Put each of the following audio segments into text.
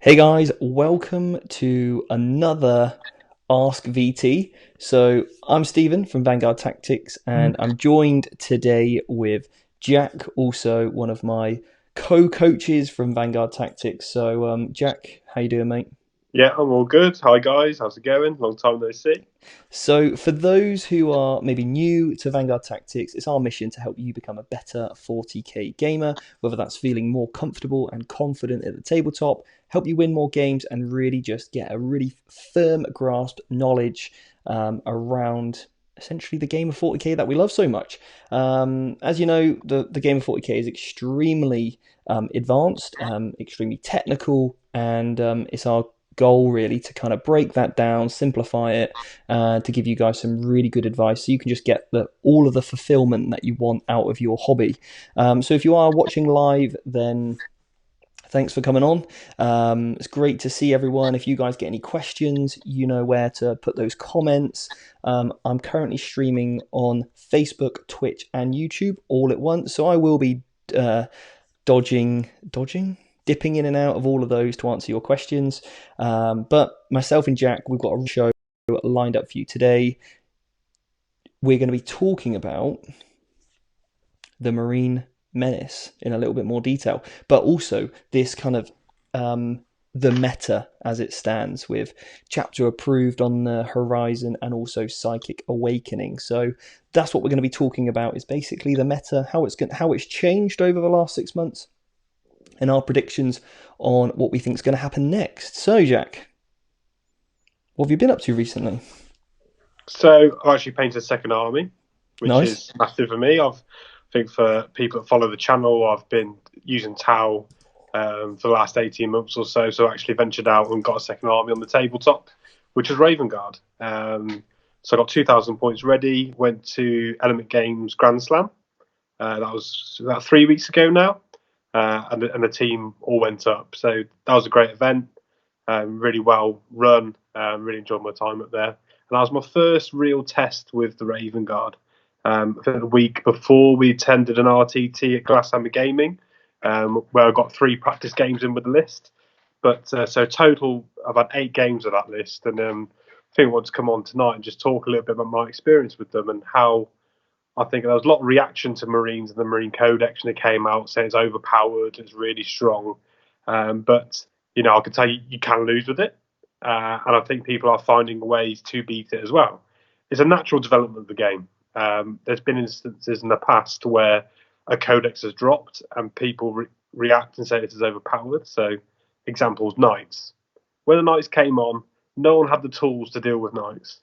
Hey guys, welcome to another Ask VT. So I'm Stephen from Vanguard Tactics, and I'm joined today with Jack, also one of my co-coaches from Vanguard Tactics. So Jack, how you doing, mate? Yeah, I'm all good. Hi guys, how's it going? Long time no see. So, for those who are maybe new to Vanguard Tactics, it's our mission to help you become a better 40k gamer, whether that's feeling more comfortable and confident at the tabletop, help you win more games, and really just get a really firm grasp knowledge around essentially the game of 40k that we love so much. As you know, the game of 40k is extremely advanced, extremely technical, and it's our goal really to kind of break that down, simplify it, to give you guys some really good advice so you can just get all of the fulfillment that you want out of your hobby. So if you are watching live, then thanks for coming on. It's great to see everyone. If you guys get any questions, you know where to put those comments. I'm currently streaming on Facebook, Twitch, and YouTube all at once, so I will be dipping in and out of all of those to answer your questions. But myself and Jack, we've got a show lined up for you today. We're going to be talking about the Marine Menace in a little bit more detail, but also this kind of the meta as it stands, with chapter approved on the horizon and also Psychic Awakening. So that's what we're going to be talking about, is basically the meta, how it's changed over the last 6 months, and our predictions on what we think is going to happen next. So, Jack, what have you been up to recently? So I've actually painted a second army, which Nice. is massive for me. I think for people that follow the channel, I've been using Tau for the last 18 months or so. So I actually ventured out and got a second army on the tabletop, which is Raven Guard. So I got 2,000 points ready, went to Element Games Grand Slam. That was about 3 weeks ago now. And the team all went up. So that was a great event, really well run. Really enjoyed my time up there. And that was my first real test with the Raven Guard. I think the week before we attended an RTT at Glasshammer Gaming, where I got 3 practice games in with the list. But so total, I've had 8 games of that list, and I think I want to come on tonight and just talk a little bit about my experience with them and how I think there was a lot of reaction to Marines and the Marine Codex when it came out, saying it's overpowered, it's really strong. But I can tell you can lose with it, and I think people are finding ways to beat it as well. It's a natural development of the game. There's been instances in the past where a codex has dropped and people react and say it is overpowered. So, examples: knights. When the knights came on, no one had the tools to deal with knights.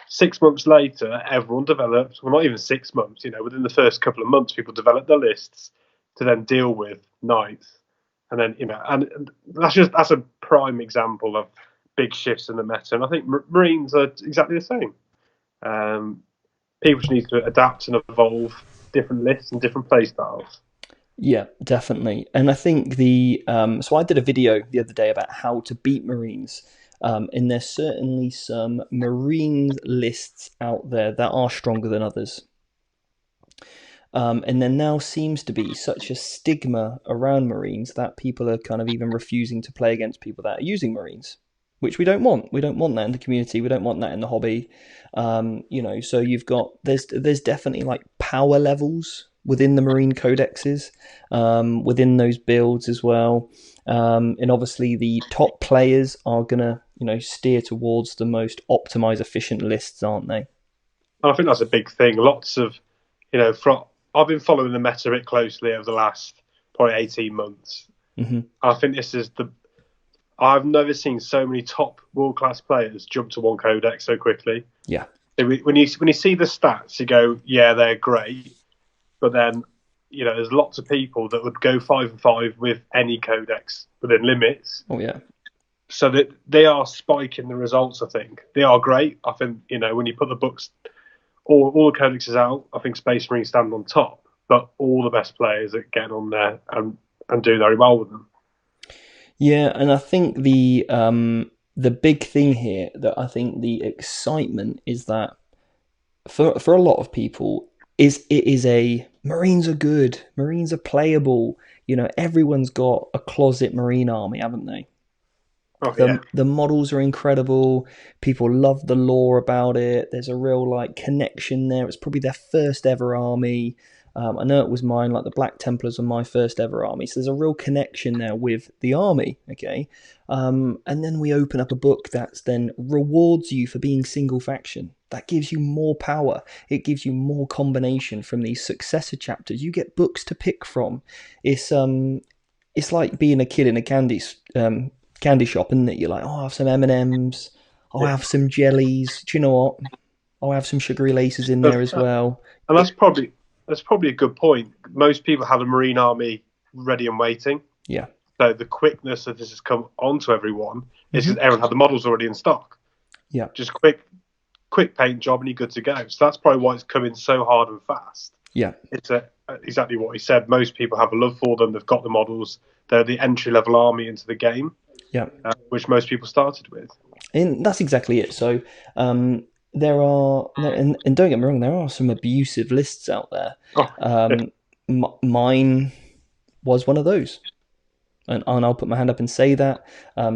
6 months later, everyone developed, well, not even 6 months, within the first couple of months, people developed their lists to then deal with knights. And then, and that's a prime example of big shifts in the meta. And I think Marines are exactly the same. Um, People just need to adapt and evolve different lists and different play styles. Yeah, definitely. And I think so I did a video the other day about how to beat Marines. And there's certainly some Marines lists out there that are stronger than others. And there now seems to be such a stigma around Marines that people are kind of even refusing to play against people that are using Marines, which we don't want. We don't want that in the community. We don't want that in the hobby. So there's definitely like power levels within the Marine codexes, within those builds as well. And obviously the top players are gonna, steer towards the most optimized, efficient lists, aren't they? And I think that's a big thing. Lots of, from I've been following the meta a bit closely over the last probably 18 months. Hmm. I think this is I've never seen so many top world class players jump to one codex so quickly. Yeah. When you see the stats, you go, yeah, they're great, but then there's lots of people that would go 5 and 5 with any codex within limits. Oh yeah. So that they are spiking the results. I think they are great. I think when you put the books, all the codexes out, I think Space Marines stand on top. But all the best players are getting on there and do very well with them. Yeah, and I think the big thing here, that I think the excitement is that for a lot of people, it is a Marines are good, Marines are playable. Everyone's got a closet Marine army, haven't they? Oh yeah. The models are incredible. People love the lore about it. There's a real like connection there. It's probably their first ever army. I know it was mine. Like the Black Templars were my first ever army. So there's a real connection there with the army. Okay, and then we open up a book that's then rewards you for being single faction. That gives you more power. It gives you more combination from these successor chapters. You get books to pick from. It's like being a kid in a candy shop, isn't it? You're like, oh, I'll have some M&Ms. I'll Yeah. have some jellies. Do you know what? I'll have some sugary laces in there as well. And that's probably a good point. Most people have a Marine army ready and waiting. Yeah. So the quickness of this has come onto everyone is because everyone had the models already in stock. Yeah. Just quick paint job and you're good to go. So that's probably why it's coming so hard and fast. Yeah. It's exactly what he said. Most people have a love for them. They've got the models. They're the entry-level army into the game. Yeah. Which most people started with. And that's exactly it. So there are, and don't get me wrong, there are some abusive lists out there. Mine was one of those. And I'll put my hand up and say that.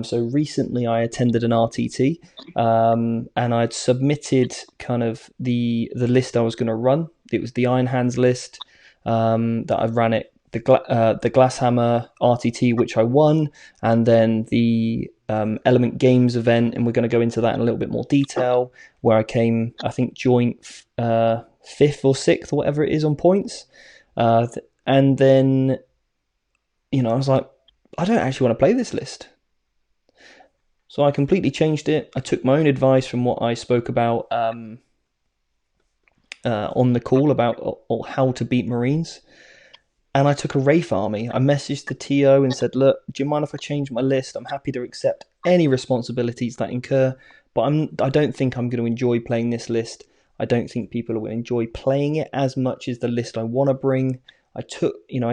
So recently I attended an RTT and I'd submitted kind of the list I was going to run. It was the Iron Hands list that I ran it. The Glasshammer RTT, which I won, and then the Element Games event, and we're going to go into that in a little bit more detail, where I came, I think, joint 5th or 6th or whatever it is on points. And then, I was like, I don't actually want to play this list. So I completely changed it. I took my own advice from what I spoke about on the call about or how to beat Marines. And I took a Wraith army. I messaged the TO and said, look, do you mind if I change my list? I'm happy to accept any responsibilities that incur, but I don't think I'm going to enjoy playing this list. I don't think people will enjoy playing it as much as the list I want to bring. I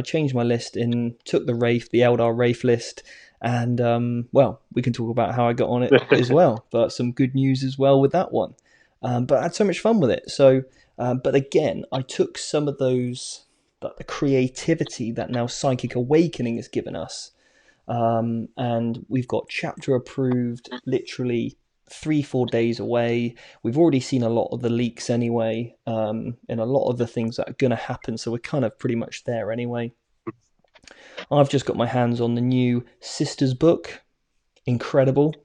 changed my list and took the Wraith, the Eldar Wraith list. And, we can talk about how I got on it as well. But some good news as well with that one. But I had so much fun with it. So, but again, I took some of those... the creativity that now Psychic Awakening has given us. And we've got chapter approved literally 3-4 days away. We've already seen a lot of the leaks anyway, and a lot of the things that are going to happen, so we're kind of pretty much there anyway. I've just got my hands on the new Sisters book. Incredible.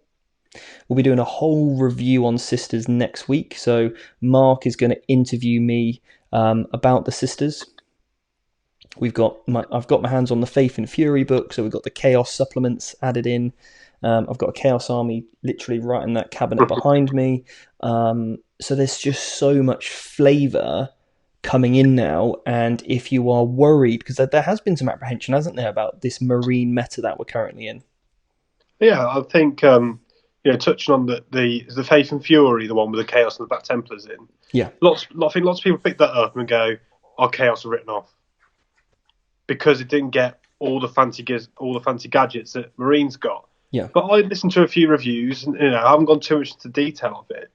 We'll be doing a whole review on Sisters next week, so Mark is going to interview me about the Sisters. I've got my hands on the Faith and Fury book, so we've got the Chaos supplements added in. I've got a Chaos army literally right in that cabinet behind me. So there's just so much flavour coming in now, and if you are worried, because there has been some apprehension, hasn't there, about this Marine meta that we're currently in? Yeah, I think touching on the Faith and Fury, the one with the Chaos and the Black Templars in. Yeah, I think lots of people pick that up and go, "Oh, Chaos are written off," because it didn't get all the fancy gadgets that Marines got. Yeah. But I listened to a few reviews, and I haven't gone too much into detail of it.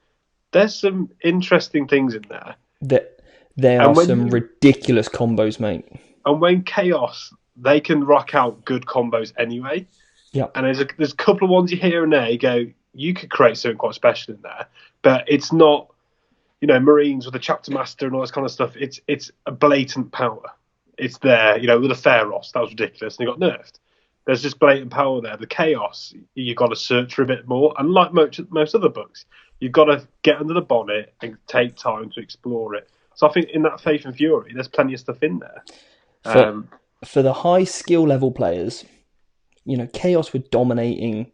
There's some interesting things in there. There are some ridiculous combos, mate. And when Chaos, they can rock out good combos anyway. Yeah. And there's a couple of ones you hear and there, you go, you could create something quite special in there. But it's not, Marines with a Chapter Master and all this kind of stuff. It's a blatant power. It's there, with a Pharos, that was ridiculous, and it got nerfed. There's just blatant power there. The Chaos, you've got to search for a bit more. And like most other books, you've got to get under the bonnet and take time to explore it. So I think in that Faith and Fury, there's plenty of stuff in there. For the high skill level players, Chaos were dominating,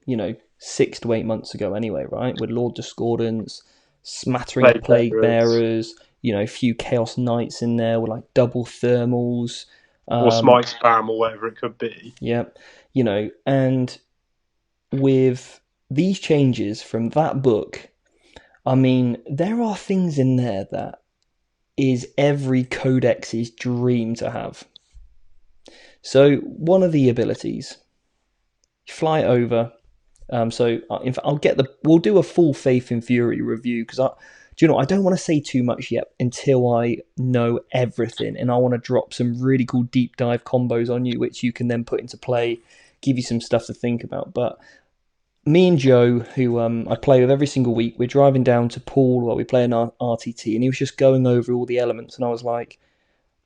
6 to 8 months ago anyway, right? With Lord Discordance, smattering of Plague Bearers, a few Chaos Knights in there with like double thermals. Or Smite Spam or whatever it could be. Yeah. And with these changes from that book, I mean, there are things in there that is every codex's dream to have. So one of the abilities, fly over. So in fact, we'll do a full Faith and Fury review, because I don't want to say too much yet until I know everything, and I want to drop some really cool deep dive combos on you, which you can then put into play, give you some stuff to think about. But me and Joe, who I play with every single week, we're driving down to Poole while we play an RTT, and he was just going over all the elements, and I was like,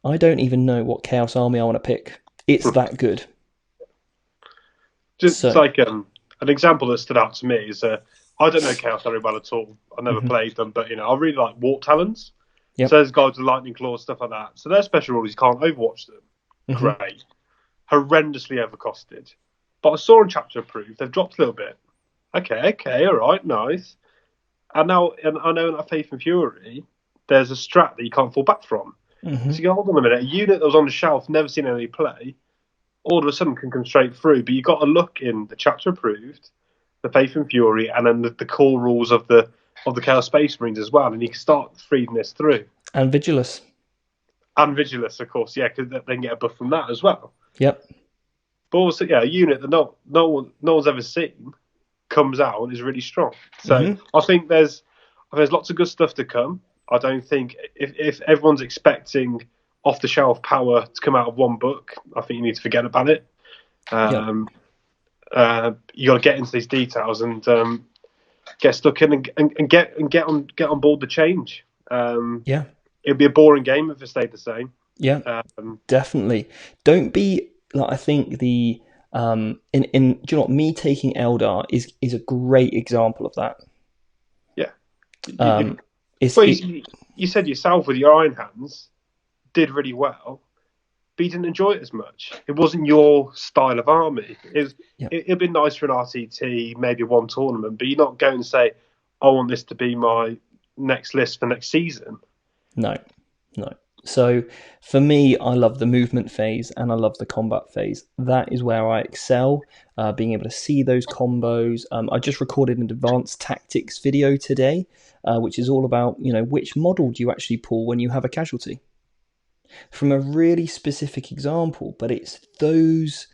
I don't even know what Chaos Army I want to pick. It's that good. Just So, like an example that stood out to me is I don't know Chaos very well at all. I never played them, but I really like Warp Talons. yep. So there's guys with lightning claws, stuff like that. So their special rules, you can't overwatch them. Great. Horrendously overcosted. But I saw in chapter approved, they've dropped a little bit. Okay, all right, nice. And I know in that Faith and Fury, there's a strat that you can't fall back from. So you go, hold on a minute, a unit that was on the shelf, never seen any play, all of a sudden can come straight through. But you've got to look in the chapter approved, the Faith and Fury, and then the core rules of the Chaos Space Marines as well, and you can start feeding this through. And Vigilus. And Vigilus, of course, yeah, because they can get a buff from that as well. Yep. But also, yeah, a unit that no one's ever seen comes out and is really strong. So I think there's lots of good stuff to come. I don't think if everyone's expecting off the shelf power to come out of one book, I think you need to forget about it. You got to get into these details and get stuck in and get on board the change. It'd be a boring game if it stayed the same. Yeah, definitely. Don't be like, I think the do you know what, me taking Eldar is a great example of that. Yeah. You said yourself with your Iron Hands did really well, but you didn't enjoy it as much. It wasn't your style of army. It'd been nice for an RTT, maybe one tournament, but you're not going to say, I want this to be my next list for next season. No. So for me, I love the movement phase and I love the combat phase. That is where I excel, being able to see those combos. I just recorded an advanced tactics video today, which is all about, which model do you actually pull when you have a casualty? From a really specific example, but it's those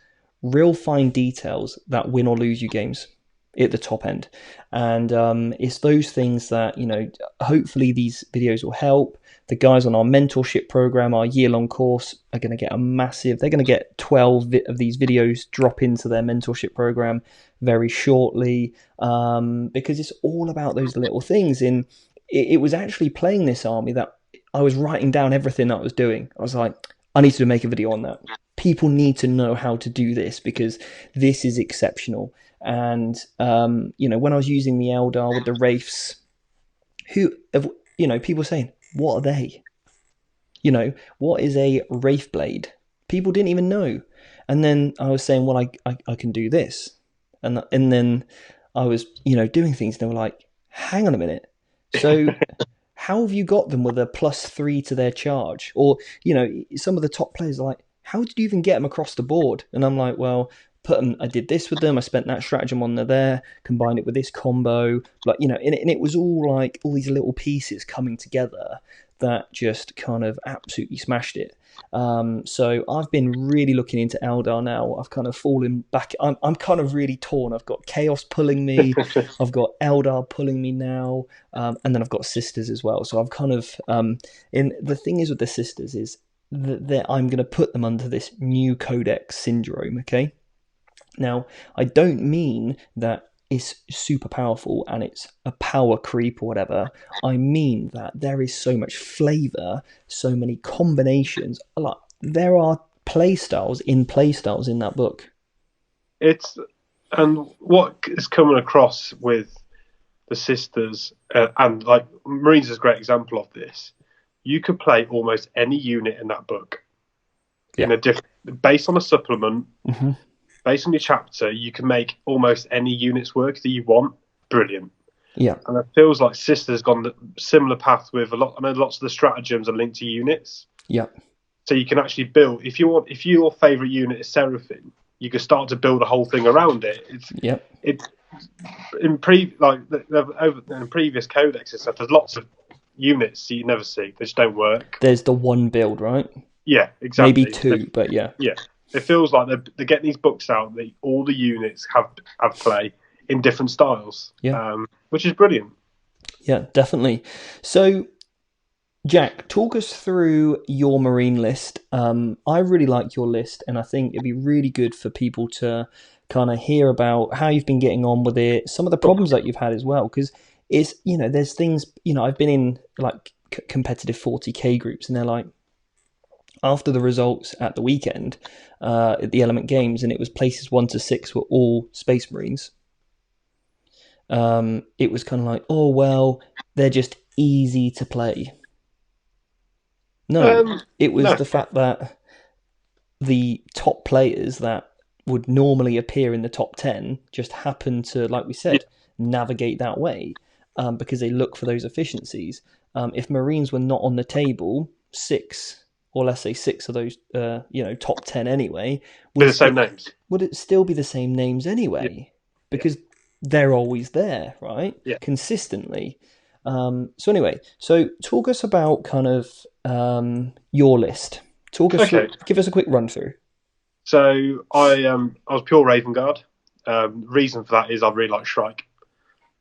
real fine details that win or lose you games at the top end. And it's those things that, hopefully these videos will help. The guys on our mentorship program, our year-long course, are going to get they're going to get 12 of these videos drop into their mentorship program very shortly, because it's all about those little things. It was actually playing this army that I was writing down everything that I was doing. I was like, I need to make a video on that. People need to know how to do this because this is exceptional. And, when I was using the Eldar with the Wraiths, people saying, what are they? What is a Wraith Blade? People didn't even know. And then I was saying, well, I can do this. And then I was, doing things and they were like, hang on a minute. So how have you got them with a +3 to their charge? Or, some of the top players are like, how did you even get them across the board? And I'm like, well, I did this with them. I spent that stratagem on there, combined it with this combo, and it was all like all these little pieces coming together that just kind of absolutely smashed it. So I've been really looking into Eldar now. I've kind of fallen back. I'm kind of really torn. I've got Chaos pulling me. I've got Eldar pulling me now. And then I've got Sisters as well. So I've kind of, the thing is with the Sisters is that I'm going to put them under this new Codex syndrome, okay? Now, I don't mean that it's super powerful and it's a power creep or whatever. I mean that there is so much flavor, so many combinations. Like, there are playstyles in that book. And what is coming across with the Sisters, and like Marines is a great example of this. You could play almost any unit in that book in a different, based on a supplement. Mm-hmm. Based on your chapter, you can make almost any units work that you want. Brilliant. Yeah. And it feels like Sister's gone the similar path with a lot. I know lots of the stratagems are linked to units. Yeah. So you can actually build, if your favourite unit is Seraphim, you can start to build a whole thing around it. In previous codexes and stuff, there's lots of units that you never see. They just don't work. There's the one build, right? Yeah, exactly. Maybe two, but yeah. Yeah. It feels like they're getting these books out that all the units have play in different styles, which is brilliant. Yeah, definitely. So, Jack, talk us through your Marine list. I really like your list, and I think it'd be really good for people to kind of hear about how you've been getting on with it, some of the problems that you've had as well, because it's, there's things, I've been in like competitive 40k groups, and they're like, after the results at the weekend at the Element Games, and it was places 1 to 6 were all Space Marines. It was kind of like, oh well, they're just easy to play. No, it was No. the fact that the top players that would normally appear in the top 10 just happen to, like we said, navigate that way because they look for those efficiencies. If Marines were not on the table, 6, or let's say 6 of those, top 10 anyway, With the same names. Would it still be the same names anyway? Because they're always there, right? Yeah. Consistently. So anyway, talk us about kind of your list. Talk us through, give us a quick run through. So I was pure Raven Guard. Reason for that is I really like Shrike,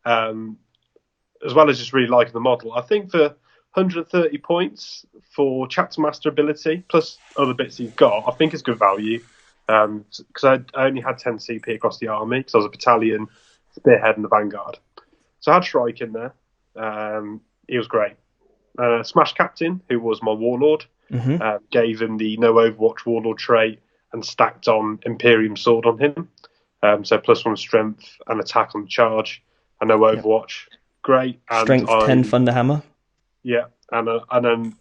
as well as just really liking the model. I think for 130 points for Chapter Master ability plus other bits you've got, I think it's good value. Because I only had 10 CP across the army because I was a battalion, spearhead, and the vanguard. So I had Shrike in there. He was great. Smash Captain, who was my warlord, gave him the no Overwatch warlord trait and stacked on Imperium Sword on him. So +1 strength and attack on the charge and no Overwatch. Great. And strength 10 Thunderhammer. Yeah, and then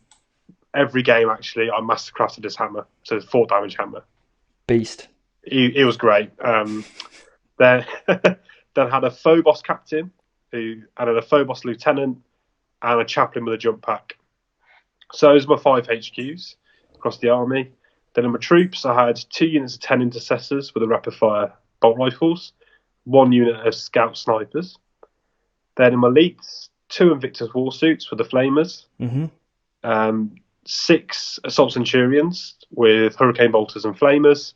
every game actually I mastercrafted his hammer, so it's 4 damage hammer. Beast. He was great. Then had a Phobos captain, and then a Phobos lieutenant, and a chaplain with a jump pack. So those were my 5 HQs across the army. Then in my troops, I had 2 units of 10 intercessors with a rapid fire bolt rifles, 1 unit of scout snipers. Then in my elites, 2 Invictus war suits with the flamers, 6 assault centurions with hurricane bolters and flamers,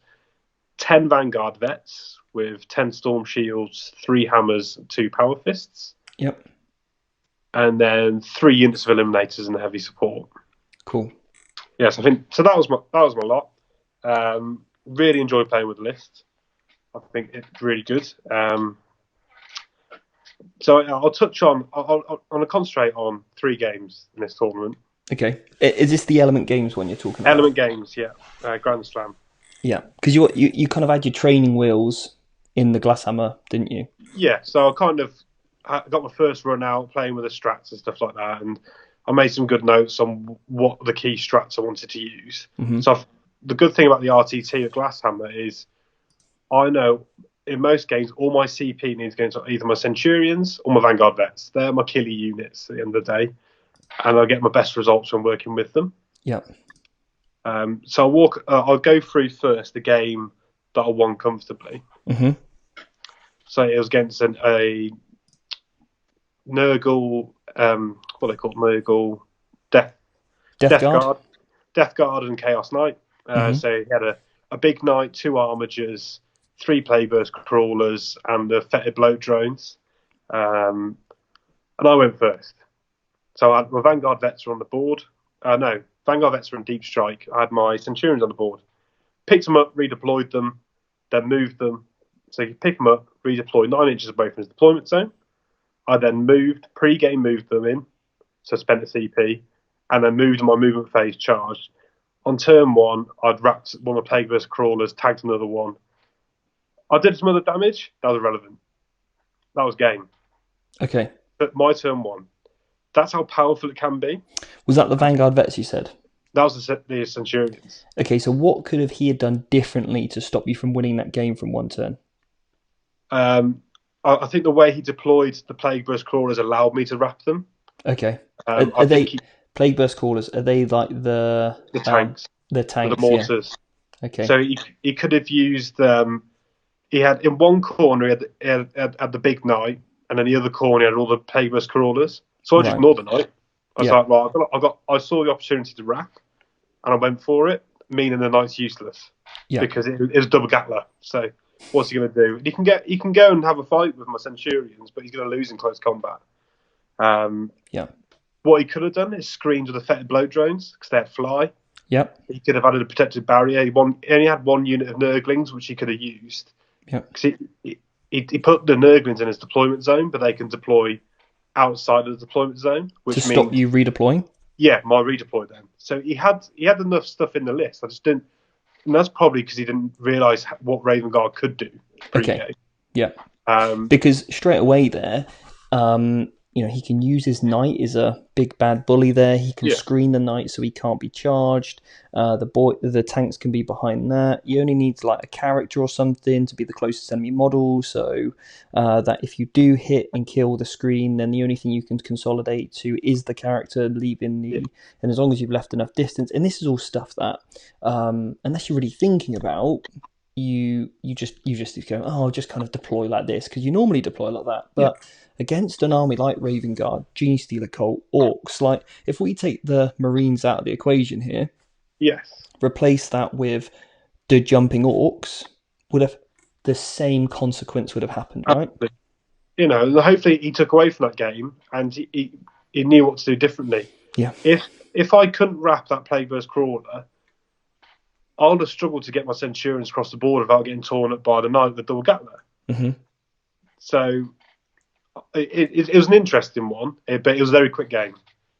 10 vanguard vets with 10 storm shields, 3 hammers, 2 power fists. Yep. And then 3 units of eliminators and heavy support. Cool. Yes, I think so. That was my lot. Really enjoyed playing with the list. I think it's really good. So I'll touch on. I'm going to concentrate on 3 games in this tournament. Okay. Is this the Element Games one you're talking about? Element Games, yeah. Grand Slam. Yeah, because you kind of had your training wheels in the Glasshammer, didn't you? Yeah, so I got my first run out playing with the strats and stuff like that, and I made some good notes on what the key strats I wanted to use. So the good thing about the RTT of Glasshammer is I know in most games all my CP needs going to either my Centurions or my Vanguard Vets. They're my killer units at the end of the day, and I get my best results when working with them. Yeah. So I'll go through first the game that I won comfortably. So it was against a Nurgle, what they call Nurgle, Death Guard and Chaos Knight. So he had a big knight, 2 armigers, 3 Plagueburst crawlers, and the fetid bloat drones. And I went first. So I had my Vanguard vets were on the board. Vanguard vets were in deep strike. I had my Centurions on the board. Picked them up, redeployed them, then moved them. So you pick them up, redeploy 9 inches away from his deployment zone. I then pre-game moved them in, so spent a CP, and then moved my movement phase charged. On turn 1, I'd wrapped one of the Plagueburst crawlers, tagged another one. I did some other damage. That was irrelevant. That was game. Okay. But my turn 1. That's how powerful it can be. Was that the Vanguard Vets you said? That was the Centurions. Okay, so what could have he had done differently to stop you from winning that game from 1 turn? I think the way he deployed the Plagueburst crawlers allowed me to wrap them. Okay. Are they Plagueburst crawlers? Are they like the tanks? The tanks, the mortars. Yeah. Okay. So he could have used. He had in one corner he had the big knight, and in the other corner he had all the Plagueburst crawlers. So I just ignored the knight. I was like, right, I saw the opportunity to wrap, and I went for it, meaning the knight's useless because it was double Gatler. So what's he going to do? He can go and have a fight with my Centurions, but he's going to lose in close combat. What he could have done is screened with the fetid bloat drones because they'd fly. Yep. He could have added a protective barrier. He only had 1 unit of Nurglings, which he could have used. Yeah. Because he put the Nurglings in his deployment zone, but they can deploy outside of the deployment zone, To which stop means, you redeploying. yeah, my redeploy them. So he had enough stuff in the list. I just didn't, and that's probably because he didn't realise what Raven Guard could do Okay. pre-game. Yeah. Um, Because straight away there, he can use his knight as a big bad bully there. He can yeah, screen the knight so he can't be charged. The tanks can be behind that. You only need like a character or something to be the closest enemy model, so that if you do hit and kill the screen, then the only thing you can consolidate to is the character, leaving yeah, and as long as you've left enough distance. And this is all stuff that, unless you're really thinking about, you just go, oh, I'll just kind of deploy like this, because you normally deploy like that. yeah, But against an army like Raven Guard, Genie Stealer Cult, Orcs, like if we take the Marines out of the equation here, yes, replace that with the jumping Orcs, would have the same consequence would have happened, right? absolutely. Hopefully he took away from that game and he knew what to do differently. Yeah. If I couldn't wrap that Plague Burst Crawler, I would have struggled to get my Centurions across the border without getting torn up by the Knight with the double Gatler. Mm-hmm. So it was an interesting one, but it was a very quick game.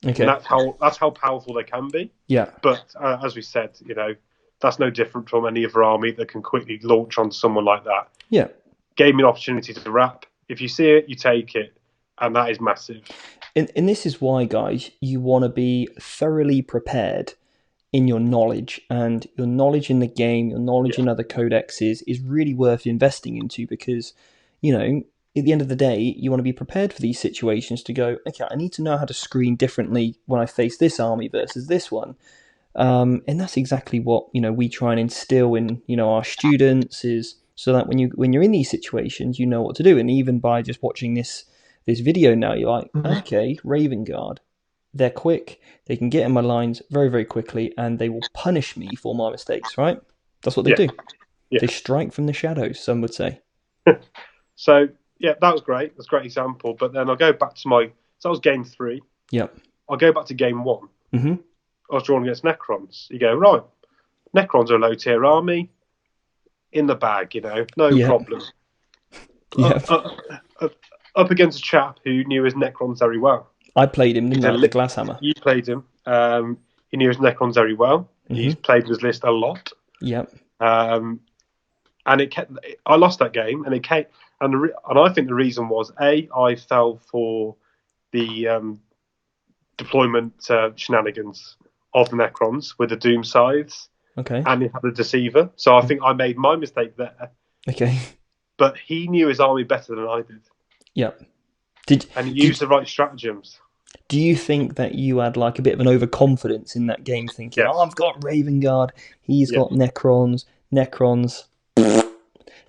Okay. And that's how powerful they can be. Yeah. But as we said, that's no different from any other army that can quickly launch onto someone like that. Yeah. Gave me an opportunity to wrap. If you see it, you take it, and that is massive. And this is why, guys, you want to be thoroughly prepared in your knowledge, and your knowledge in the game, your knowledge in other codexes is really worth investing into, because, at the end of the day, you want to be prepared for these situations to go, okay, I need to know how to screen differently when I face this army versus this one. And that's exactly what, we try and instill in, our students, is so that when you're in these situations, you know what to do. And even by just watching this video now, you're like, okay, Raven Guard, they're quick, they can get in my lines very, very quickly, and they will punish me for my mistakes, right? That's what they do. Yeah. They strike from the shadows, some would say. So, yeah, that was great. That's a great example. But then I'll go back to so that was game 3. Yep. I'll go back to game 1. Mm-hmm. I was drawn against Necrons. You go, right, Necrons are a low-tier army, in the bag, no problem. Yeah. Up against a chap who knew his Necrons very well. I played him, didn't I, the Glasshammer? You played him. He knew his Necrons very well. Mm-hmm. He's played his list a lot. Yep. And I lost that game, and it came, and I think the reason was I fell for the deployment shenanigans of the Necrons with the Doom Scythes. Okay. And he had a Deceiver, so I think I made my mistake there. Okay. But he knew his army better than I did. Yep. And he used the right stratagems. Do you think that you had like a bit of an overconfidence in that game, thinking, yes. Oh, I've got Raven Guard, he's got Necrons,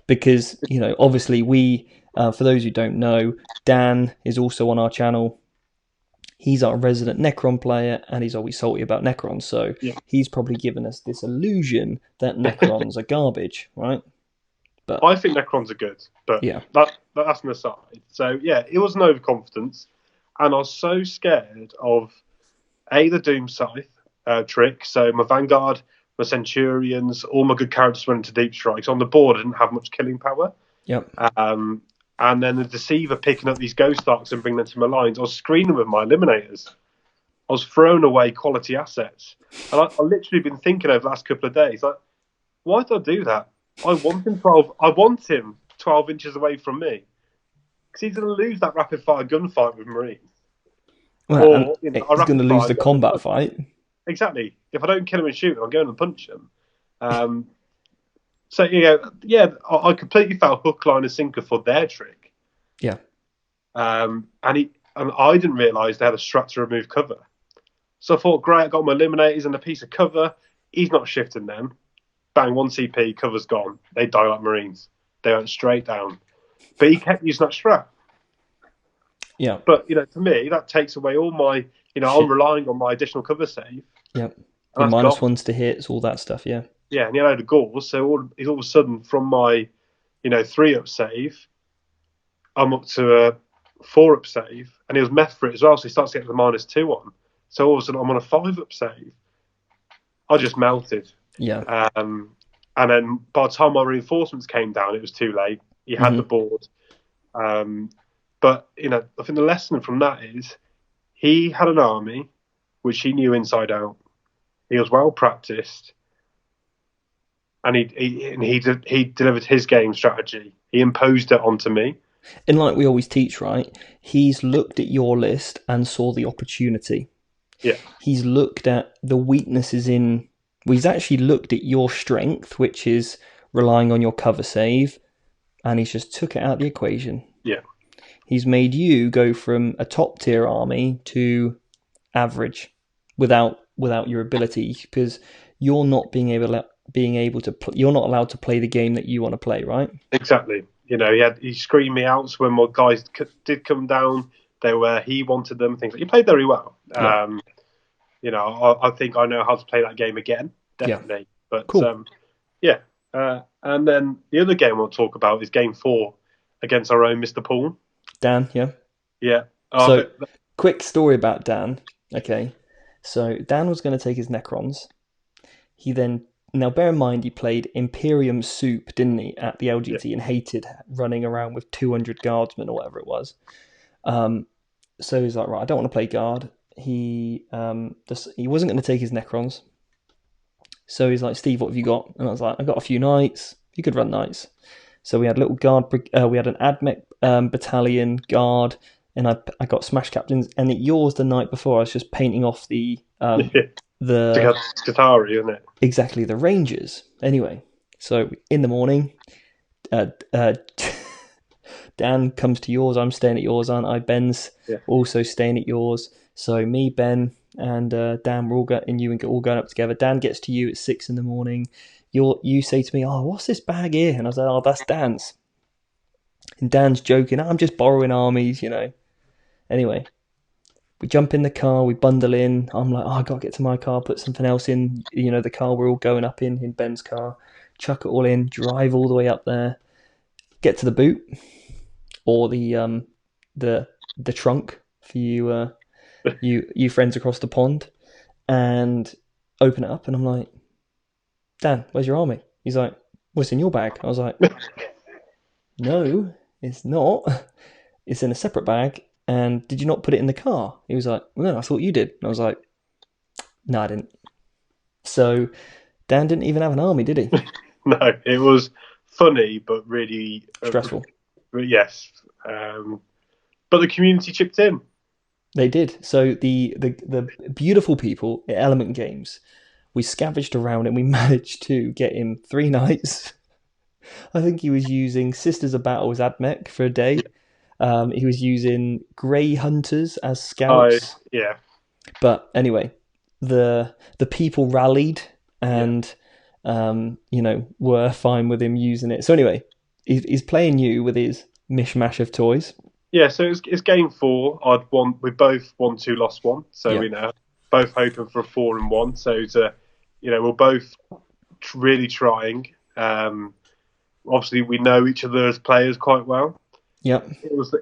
because, obviously we, for those who don't know, Dan is also on our channel. He's our resident Necron player, and he's always salty about Necrons, so he's probably given us this illusion that Necrons are garbage, right? But I think Necrons are good, but that's an aside. So, it was an overconfidence, and I was so scared of, the Doom Scythe trick, so my Vanguard, my Centurions, all my good characters went into Deep Strikes. On the board, I didn't have much killing power. Yep. And then the Deceiver picking up these Ghost Arcs and bringing them to my lines. I was screening with my Eliminators. I was throwing away quality assets. And I literally been thinking over the last couple of days, like, why did I do that? I want him 12 inches away from me. Because he's going to lose that rapid-fire gunfight with Marines. Well, or, he's going to lose the combat fight. Exactly. If I don't kill him and shoot him, I'm going to punch him. So, I completely fell hook, line, and sinker for their trick. Yeah. And I didn't realise they had a strat to remove cover. So I thought, great, I got my Eliminators and a piece of cover. He's not shifting them. Bang, 1 CP, cover's gone. They die like Marines. They went straight down. But he kept using that strat. Yeah. But, to me, that takes away all my, I'm relying on my additional cover save. Yep. The minus ones to hits, all that stuff, yeah. Yeah, and he had a load of gauls, so all of a sudden from my, 3-up save, I'm up to a 4-up save, and he was meth for it as well, so he starts getting the -2 on. So all of a sudden I'm on a 5-up save. I just melted. Yeah. And then by the time our reinforcements came down, it was too late. He had the board. But, you know, I think the lesson from that is he had an army which he knew inside out. He was well practiced, and he delivered his game strategy. He imposed it onto me. And like we always teach, right? He's looked at your list and saw the opportunity. Yeah. He's looked at the weaknesses in... Well, he's actually looked at your strength, which is relying on your cover save, and he's just took it out of the equation. Yeah. He's made you go from a top tier army to average without your ability, because you're not you're not allowed to play the game that you want to play, right? Exactly. You know, he screamed me out. So when my guys did come down, he wanted them. Things like, he played very well. Yeah. You know, I think I know how to play that game again, definitely. Yeah. But cool. Yeah. And then the other game we'll talk about is game 4 against our own Mr. Paul. Dan, yeah. Yeah. So, quick story about Dan. Okay. So, Dan was going to take his Necrons. He then... Now, bear in mind, he played Imperium Soup, didn't he, at the LGT, and hated running around with 200 guardsmen or whatever it was. So he's like, right, I don't want to play guard. He wasn't going to take his Necrons. So he's like, Steve, what have you got? And I was like, I got a few knights. You could run knights. So we had a little guard. We had an AdMech battalion guard, and I got smash captains. And at yours the night before, I was just painting off the Qatari, isn't it? Exactly, the Rangers. Anyway, so in the morning, Dan comes to yours. I'm staying at yours, aren't I? Ben's also staying at yours. So me, Ben, and Dan, we're all all going up together. Dan gets to you at 6 a.m. You say to me, "Oh, what's this bag here?" And I was like, "Oh, that's Dan's." And Dan's joking, "I'm just borrowing armies, you know." Anyway, we jump in the car, we bundle in. I'm like, I got to get to my car, put something else in, you know, the car we're all going up in Ben's car, chuck it all in, drive all the way up there, get to the boot, or the trunk for you you friends across the pond, and open it up, and I'm like, Dan, where's your army? He's like, what's in your bag? I was like, no, it's not. It's in a separate bag. And did you not put it in the car? He was like, no, I thought you did. And I was like, no, I didn't. So Dan didn't even have an army, did he? No, it was funny, but really stressful. Yes. But the community chipped in. They did. So the beautiful people at Element Games, we scavenged around and we managed to get him 3 knights. I think he was using Sisters of Battle as AdMech for a day. He was using Grey Hunters as scouts. Yeah. But anyway, the people rallied and were fine with him using it. So anyway, he's playing you with his mishmash of toys. Yeah, so it's game 4. We both won 2, lost 1. So we know both hoping for a 4-1. So we're both really trying. Obviously, we know each other as players quite well. Yep.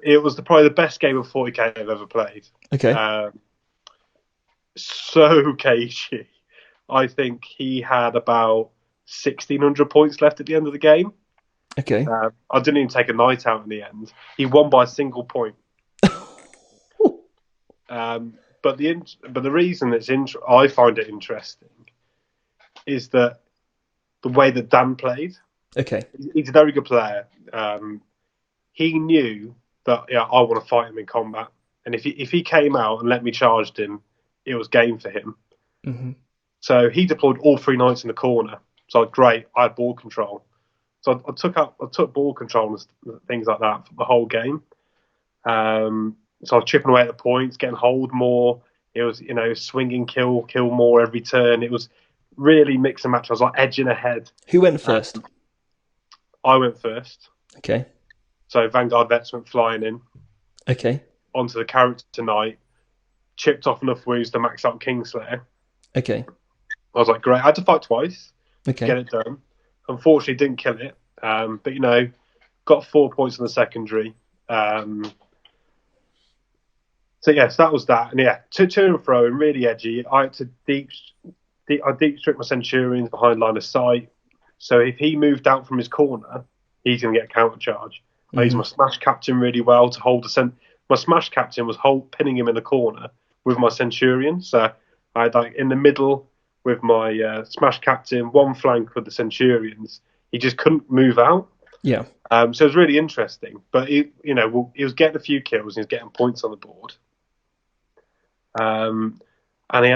It was probably the best game of 40k I've ever played. Okay. So cagey. I think he had about 1,600 points left at the end of the game. Okay. I didn't even take a night out in the end. He won by a single point. But the reason I find it interesting is that the way that Dan played. Okay. He's a very good player. He knew that I want to fight him in combat, and if he came out and let me charge him, it was game for him. Mm-hmm. So he deployed all 3 knights in the corner. So great, I had ball control. So I took ball control and things like that for the whole game. So I was chipping away at the points, getting hold more. It was swinging kill more every turn. It was really mix and match. I was like edging ahead. Who went first? I went first. Okay. So Vanguard Vets went flying in. Okay. Onto the character knight, chipped off enough wounds to max out Kingslayer. Okay. I was like, great. I had to fight twice to get it done. Unfortunately, didn't kill it. But, got 4 points on the secondary. So, yes, that was that. And, to and fro and really edgy. I had to deep strip my Centurions behind line of sight. So if he moved out from his corner, he's going to get a counter charge. I used my Smash Captain really well to hold the my Smash Captain was pinning him in the corner with my Centurion. So I had like in the middle with my Smash Captain, one flank with the Centurions. He just couldn't move out. Yeah. So it was really interesting. But he was getting a few kills and he was getting points on the board. And he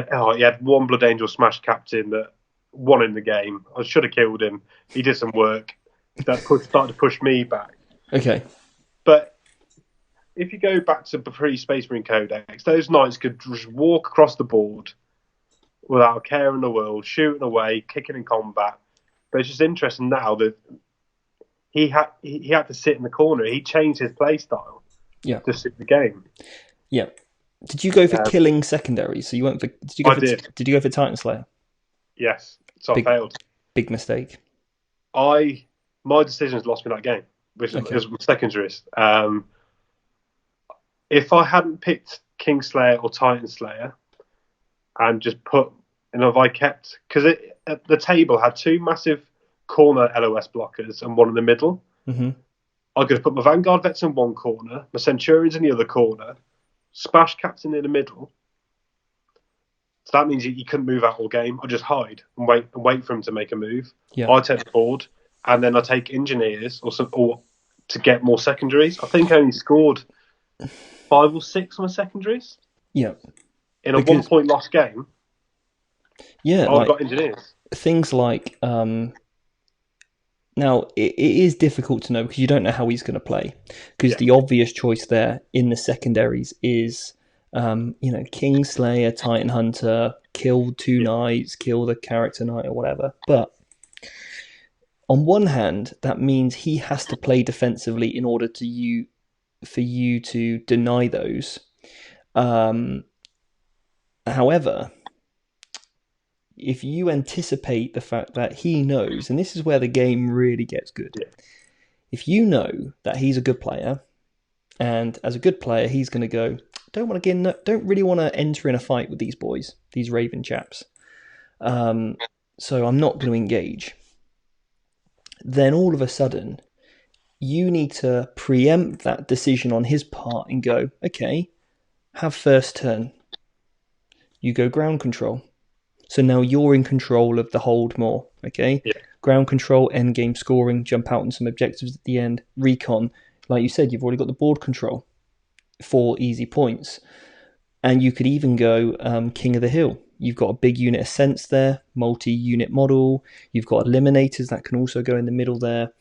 had one Blood Angel Smash Captain that won in the game. I should have killed him. He did some work that started to push me back. Okay. But if you go back to the pre-Space Marine Codex, those knights could just walk across the board without a care in the world, shooting away, kicking in combat. But it's just interesting now that he had to sit in the corner. He changed his play style to suit the game. Yeah. Did you go for killing secondaries? So you went for? Did you go for Titan Slayer? Yes. So I failed. Big mistake. My decisions lost me that game, which was my secondaries. If I hadn't picked Kingslayer or Titan Slayer, and just if I kept, because the table had two massive corner LOS blockers and one in the middle. Mm-hmm. I could have put my Vanguard Vets in one corner, my Centurions in the other corner, Smash Captain in the middle. So that means you couldn't move out all game. I just hide and wait for him to make a move. Yeah. I take the board, and then I take Engineers or to get more secondaries. I think I only scored 5 or 6 on my secondaries. Yeah. In a 1 point loss game. Yeah. I've got Engineers. Things like now it is difficult to know because you don't know how he's going to play. Because the obvious choice there in the secondaries is Kingslayer, Titan Hunter, kill 2 knights, kill the character knight or whatever. But on one hand, that means he has to play defensively in order for you to deny those. However, if you anticipate the fact that he knows, and this is where the game really gets good, if you know that he's a good player, and as a good player, he's going to go, don't really want to enter in a fight with these boys, these Raven chaps. So I'm not going to engage. Then all of a sudden, you need to preempt that decision on his part and go, okay, have first turn. You go ground control. So now you're in control of the hold more, okay? Yeah. Ground control, end game scoring, jump out on some objectives at the end, recon. Like you said, you've already got the board control. 4 easy points. And you could even go King of the Hill. You've got a big unit of sense there, multi-unit model. You've got eliminators that can also go in the middle there.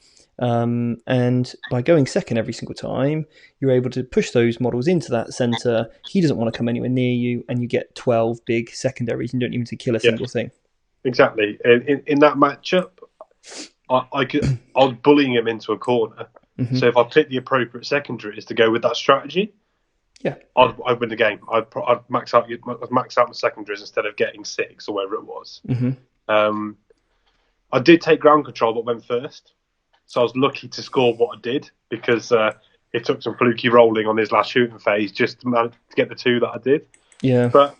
And by going second every single time, you're able to push those models into that center. He doesn't want to come anywhere near you, and you get 12 big secondaries. You don't even need to kill a single thing. Exactly. In that matchup, I was bullying him into a corner. Mm-hmm. So if I picked the appropriate secondaries to go with that strategy, I'd win the game. I'd max out my secondaries instead of getting 6 or whatever it was. Mm-hmm. I did take ground control, but went first. So I was lucky to score what I did because it took some fluky rolling on his last shooting phase just to get the 2 that I did. Yeah. But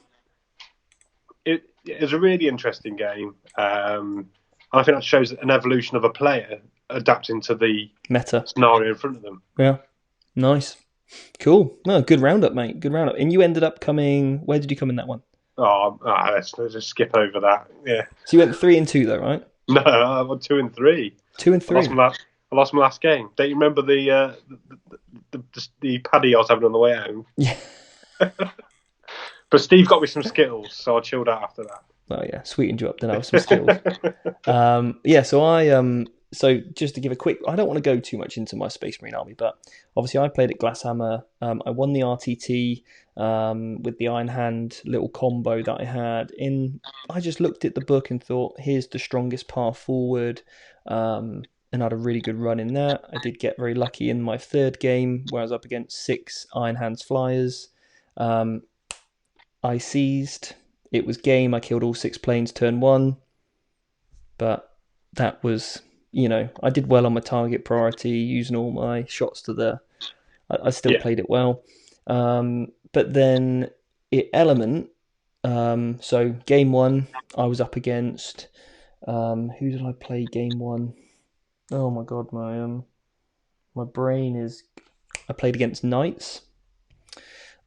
it was a really interesting game. And I think that shows an evolution of a player adapting to the meta scenario in front of them. Yeah. Nice. Cool. No, good roundup, mate. Good roundup. And you ended up coming... Where did you come in that one? Let's just skip over that. Yeah. So you went 3 and 2 though, right? No, I went 2 and 3. 2 and 3. I lost my last game. Don't you remember the paddy I was having on the way home? Yeah. But Steve got me some Skittles, so I chilled out after that. Oh yeah, sweetened you up, then I have some Skittles. So just to give a quick, I don't want to go too much into my Space Marine army, but obviously I played at Glasshammer. I won the RTT with the Iron Hand little combo that I had. I just looked at the book and thought, here's the strongest path forward, and had a really good run in that. I did get very lucky in my 3rd game where I was up against 6 Iron Hands Flyers. I seized. It was game. I killed all 6 planes turn 1, but that was... I did well on my target priority, using all my shots to I still played it well. But then Element, so game 1, I was up against Who did I play game one? Oh my god, my brain is. I played against knights,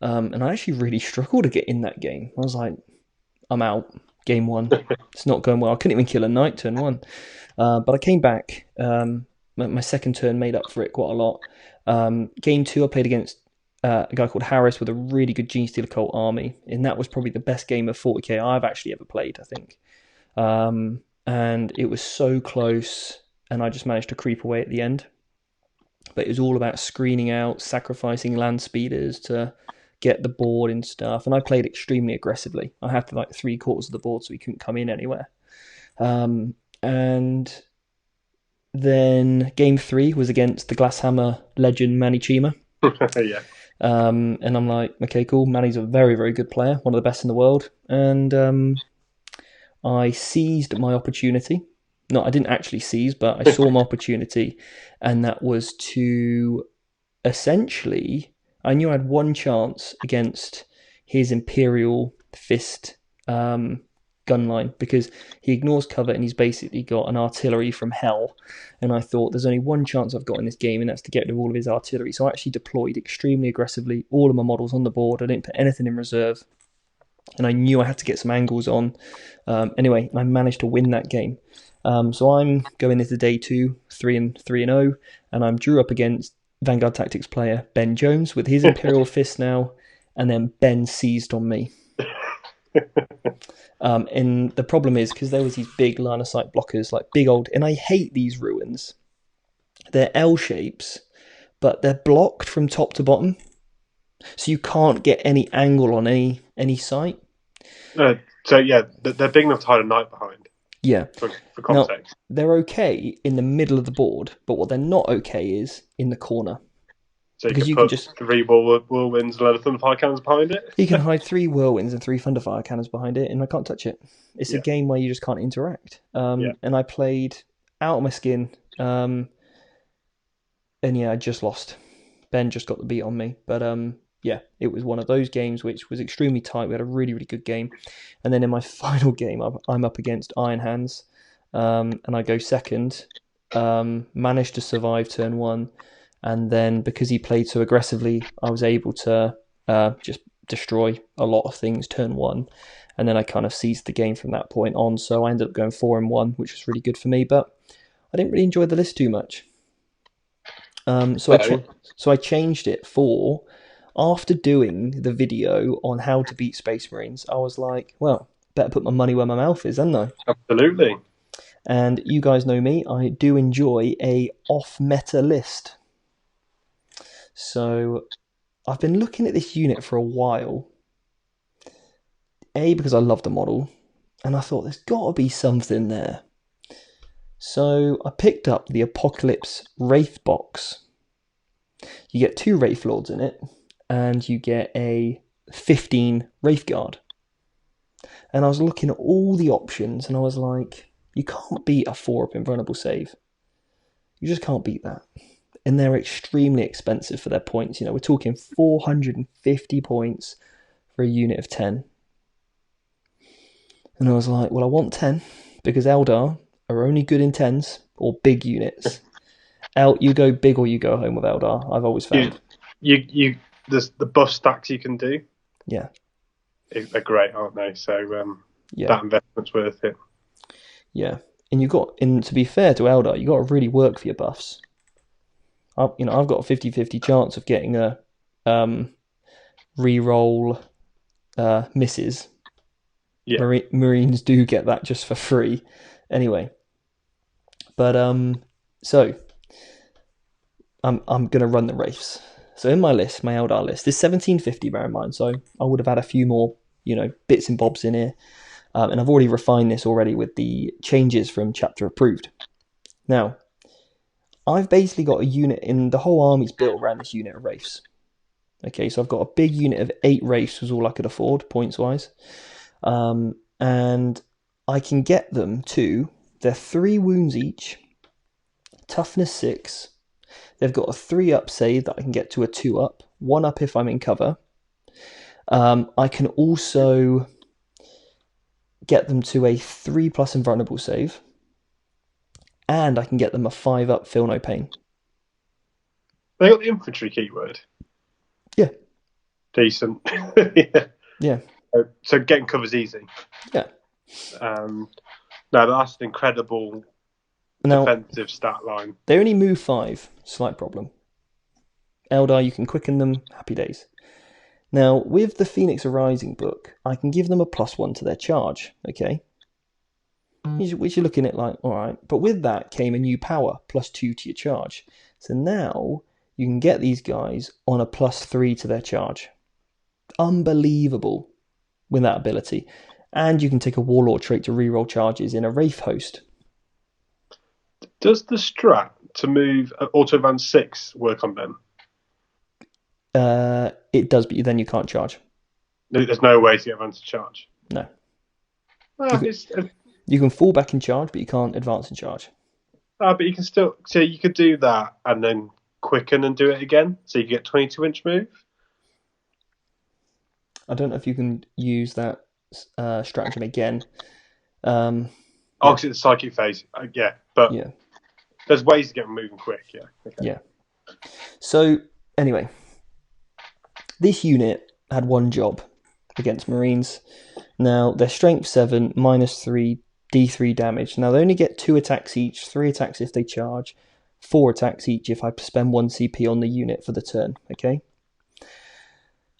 and I actually really struggled to get in that game. I was like, I'm out. Game one, it's not going well. I couldn't even kill a knight turn one, but I came back. My second turn made up for it quite a lot. Game two, I played against a guy called Harris with a really good Gene Stealer Cult army, and that was probably the best game of 40k I've actually ever played, I think. And it was so close, and I just managed to creep away at the end. But it was all about screening out, sacrificing land speeders to get the board and stuff. And I played extremely aggressively. I had to like 3/4 of the board so he couldn't come in anywhere. And then game three was against the Glasshammer legend Manny Chima. Yeah. And I'm like, okay, cool. Manny's a very, very good player, one of the best in the world. And I seized my opportunity. No, I didn't actually seize, but I saw my opportunity, and that was to essentially, I knew I had one chance against his Imperial Fist gun line because he ignores cover and he's basically got an artillery from hell. And I thought there's only one chance I've got in this game, and that's to get rid of all of his artillery. So I actually deployed extremely aggressively all of my models on the board. I didn't put anything in reserve, and I knew I had to get some angles on. Anyway, I managed to win that game. So I'm going into day two, 3-0, and I'm drew up against Vanguard Tactics player Ben Jones with his Imperial Fist now, and then Ben seized on me. And the problem is, because there was these big line of sight blockers, like big old, and I hate these ruins. They're L shapes, but they're blocked from top to bottom, so you can't get any angle on any sight. So yeah, they're big enough to hide a knight behind. Yeah. For context. Now, they're okay in the middle of the board, but what they're not okay is in the corner. So you can put 3 whirlwinds and a load of thunderfire cannons behind it? You can hide 3 whirlwinds and 3 thunderfire cannons behind it, and I can't touch it. It's a game where you just can't interact. And I played out of my skin, and I just lost. Ben just got the beat on me. But it was one of those games which was extremely tight. We had a really, really good game. And then in my final game, I'm up against Iron Hands, and I go second. Managed to survive turn 1. And then because he played so aggressively, I was able to just destroy a lot of things turn 1. And then I kind of seized the game from that point on. So I ended up going 4-1, which was really good for me. But I didn't really enjoy the list too much. So I changed it for, after doing the video on how to beat Space Marines, I was like, well, better put my money where my mouth is, hadn't I? Absolutely. And you guys know me, I do enjoy a off-meta list. So I've been looking at this unit for a while. A, because I love the model, and I thought there's got to be something there. So I picked up the Apocalypse Wraith box. You get 2 Wraith Lords in it, and you get a 15 Wraith Guard. And I was looking at all the options, and I was like, you can't beat a 4-up invulnerable save. You just can't beat that. And they're extremely expensive for their points. We're talking 450 points for a unit of 10. And I was like, well, I want 10 because Eldar are only good in 10s or big units. You go big or you go home with Eldar, I've always found. There's the buff stacks you can do. Yeah. They're great, aren't they? So that investment's worth it. Yeah. And to be fair to Eldar, you got to really work for your buffs. I've got a 50-50 chance of getting a reroll misses. Yeah. Marines do get that just for free. Anyway. But so I'm gonna run the Wraiths. So in my list, my Eldar list, there's 1750, bear in mind, so I would have had a few more, bits and bobs in here. And I've already refined this already with the changes from chapter approved. Now, I've basically got a unit in the whole army's built around this unit of Wraiths. Okay, so I've got a big unit of 8 Wraiths was all I could afford, points-wise. And I can get them to, they're 3 wounds each, toughness 6. They've got a 3-up save that I can get to a 2-up, 1-up if I'm in cover. I can also get them to a 3+ invulnerable save, and I can get them a 5+ feel no pain. They got the infantry keyword. Yeah. Decent. Yeah. Yeah. So getting covers easy. Yeah. No, that's an incredible defensive stat line. They only move 5. Slight problem. Eldar, you can quicken them. Happy days. Now, with the Phoenix Arising book, I can give them a +1 to their charge, okay? Which you're looking at like, all right. But with that came a new power, +2 to your charge. So now you can get these guys on a +3 to their charge. Unbelievable with that ability. And you can take a Warlord trait to reroll charges in a Wraith host. Does the strat to move auto advance 6 work on them? It does, but then you can't charge. There's no way to get advance to charge. No. Ah, You can fall back in charge, but you can't advance in charge. But you can still. So you could do that and then quicken and do it again. So you get 22-inch move. I don't know if you can use that stratagem again. Because it's psychic phase. Yeah, but yeah, there's ways to get them moving quick. Yeah. Okay. Yeah. So anyway, this unit had one job against Marines. Now they're strength 7, -3, D3 damage. Now they only get 2 attacks each, 3 attacks if they charge, 4 attacks each if I spend 1 CP on the unit for the turn. Okay.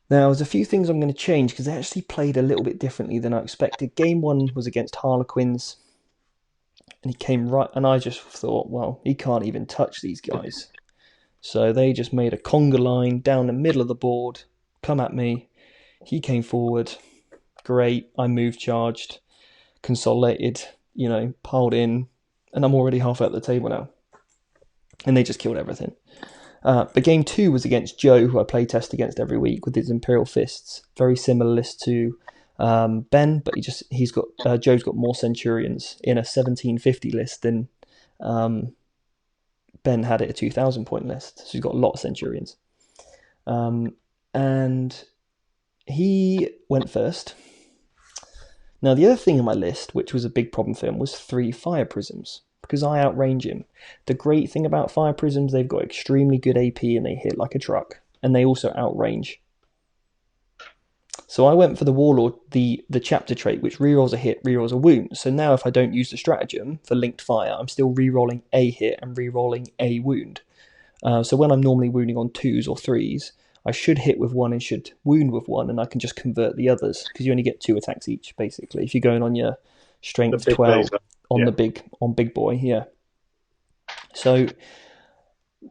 Now there's a few things I'm going to change because they actually played a little bit differently than I expected. Game 1 was against Harlequins, and he came right, and I just thought, well, he can't even touch these guys. So they just made a conga line down the middle of the board, come at me. He came forward. Great. I moved, charged, consolidated, piled in, and I'm already halfway at the table now. And they just killed everything. But game 2 was against Joe, who I play test against every week with his Imperial Fists. Very similar list to Ben, but Joe's got more Centurions in a 1750 list than Ben had it a 2,000 point list. So he's got a lot of Centurions. And he went first. Now, the other thing in my list, which was a big problem for him, was 3 Fire Prisms, because I outrange him. The great thing about Fire Prisms, they've got extremely good AP and they hit like a truck, and they also outrange. So I went for the Warlord, the chapter trait, which rerolls a hit, rerolls a wound. So now if I don't use the stratagem for linked fire, I'm still rerolling a hit and rerolling a wound. So when I'm normally wounding on 2s or 3s, I should hit with 1 and should wound with 1, and I can just convert the others, because you only get 2 attacks each, basically, if you're going on your strength 12 on big boy, yeah. So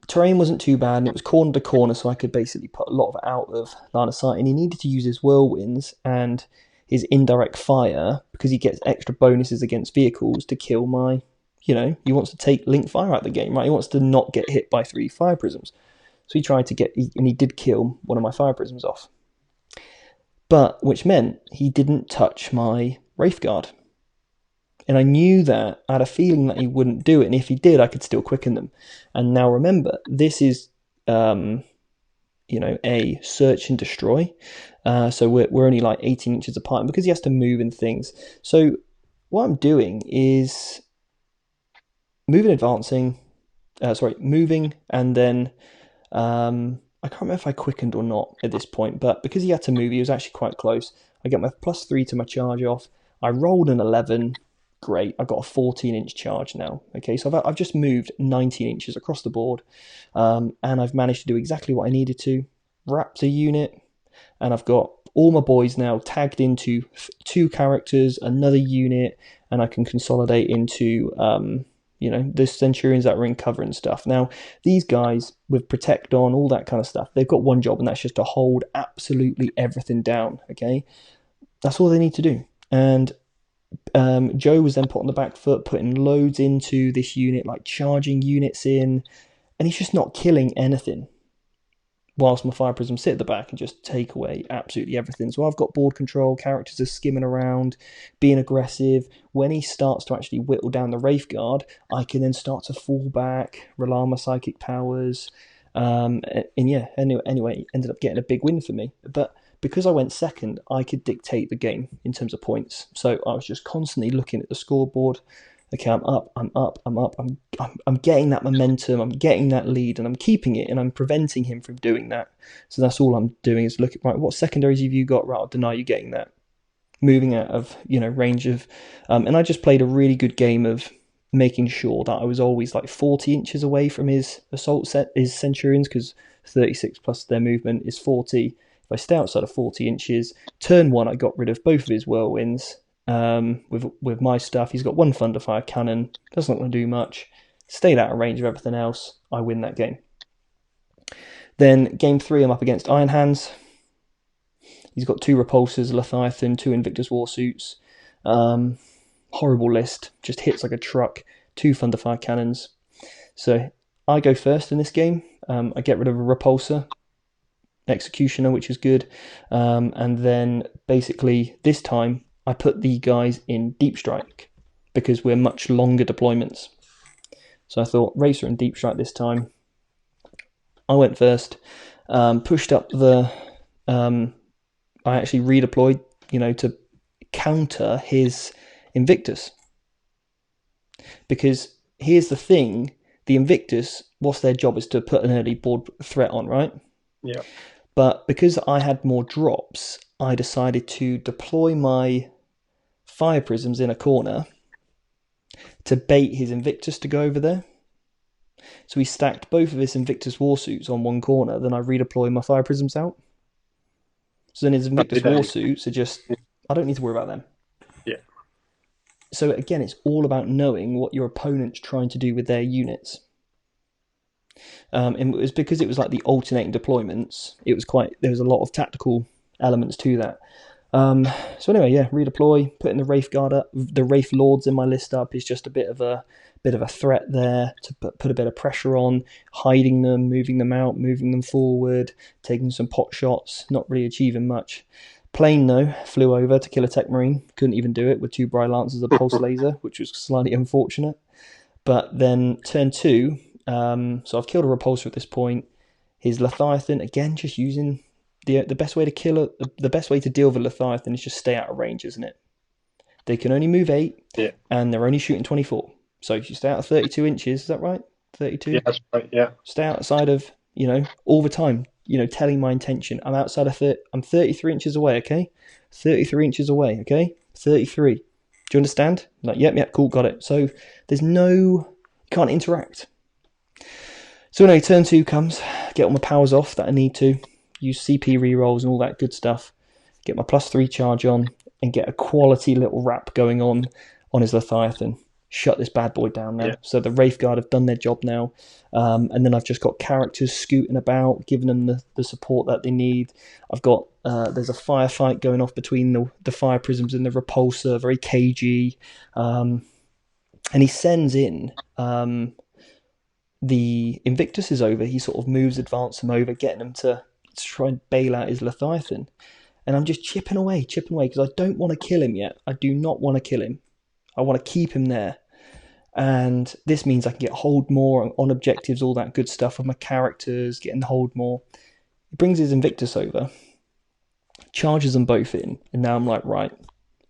terrain wasn't too bad, and it was corner to corner, so I could basically put a lot of it out of line of sight, and he needed to use his whirlwinds and his indirect fire, because he gets extra bonuses against vehicles to kill my, he wants to take linked fire out of the game, right? He wants to not get hit by 3 Fire Prisms. So he tried to and he did kill one of my Fire Prisms off. But, which meant he didn't touch my Wraith Guard. And I knew that, I had a feeling that he wouldn't do it, and if he did, I could still quicken them. And now remember, this is, a search and destroy. So we're only like 18 inches apart, and because he has to move and things. So what I'm doing is moving, and then I can't remember if I quickened or not at this point, but because he had to move, he was actually quite close. I get my +3 to my charge off. I rolled an 11. Great. I got a 14-inch charge now. Okay, so I've just moved 19 inches across the board, and I've managed to do exactly what I needed to. Wrapped a unit, and I've got all my boys now tagged into 2 characters, another unit, and I can consolidate into the Centurions that were in cover and stuff. Now, these guys with Protect on, all that kind of stuff, they've got one job, and that's just to hold absolutely everything down, okay? That's all they need to do. And Joe was then put on the back foot, putting loads into this unit, like charging units in, and he's just not killing anything. Whilst my Fire Prisms sit at the back and just take away absolutely everything. So I've got board control, characters are skimming around, being aggressive. When he starts to actually whittle down the Wraith Guard, I can then start to fall back, rely on my psychic powers. Anyway, ended up getting a big win for me. But because I went second, I could dictate the game in terms of points. So I was just constantly looking at the scoreboard. Okay, I'm up. I'm getting that momentum. I'm getting that lead, and I'm keeping it, and I'm preventing him from doing that. So that's all I'm doing is look at, right, what secondaries have you got? Right, I'll deny you getting that. Moving out of, range of, and I just played a really good game of making sure that I was always like 40 inches away from his assault set, his Centurions, because 36 plus their movement is 40. If I stay outside of 40 inches, turn one, I got rid of both of his whirlwinds. With my stuff, he's got one Thunderfire cannon, that's not going to do much. Stayed out of range of everything else, I win that game. Then game 3, I'm up against Iron Hands. He's got 2 Repulsors, Leviathan, 2 Invictus Warsuits. Horrible list, just hits like a truck, 2 Thunderfire cannons. So I go first in this game. I get rid of a Repulsor, Executioner, which is good. And then basically this time I put the guys in Deep Strike because we're much longer deployments. So I thought Racer and Deep Strike this time. I went first, pushed up the... I actually redeployed, to counter his Invictus. Because here's the thing, the Invictus, what's their job is to put an early board threat on, right? Yeah. But because I had more drops, I decided to deploy my Fire Prisms in a corner to bait his Invictus to go over there. So he stacked both of his Invictus Warsuits on one corner, then I redeployed my Fire Prisms out. So then his Invictus Warsuits are just, I don't need to worry about them. Yeah. So again, it's all about knowing what your opponent's trying to do with their units. And it was because it was like the alternating deployments. There was a lot of tactical elements to that. So anyway, yeah, redeploy, putting the Wraith Guard up, the Wraith Lords in my list up is just a bit of a threat there to put a bit of pressure on, hiding them, moving them out, moving them forward, taking some pot shots, not really achieving much. Plane though, flew over to kill a Tech Marine, couldn't even do it with 2 Bry Lancers, a Pulse Laser, which was slightly unfortunate. But then turn 2, so I've killed a Repulsor at this point. His Leviathan, again, just using the best way to the best way to deal with a Leviathan is just stay out of range, isn't it? They can only move 8, yeah, and they're only shooting 24. So if you stay out of 32 inches, is that right? 32? Yeah, that's right, yeah. Stay outside of, all the time, telling my intention. I'm outside of I'm 33 inches away, okay? 33 inches away, okay? 33. Do you understand? Like, yep, cool, got it. So there's you can't interact. So anyway, turn 2 comes, get all my powers off that I need to, use CP rerolls and all that good stuff, get my +3 charge on, and get a quality little wrap going on his Leviathan. Shut this bad boy down now. Yeah. So the Wraith Guard have done their job now. And then I've just got characters scooting about, giving them the support that they need. I've got, there's a firefight going off between the Fire Prisms and the Repulsor, very cagey. And he sends in, the Invictus is over. He sort of advance him over, getting him to try and bail out his Leviathan. And I'm just chipping away, because I don't want to kill him yet. I do not want to kill him. I want to keep him there. And this means I can get hold more on objectives, all that good stuff with my characters, getting hold more. He brings his Invictus over, charges them both in, and now I'm like, right,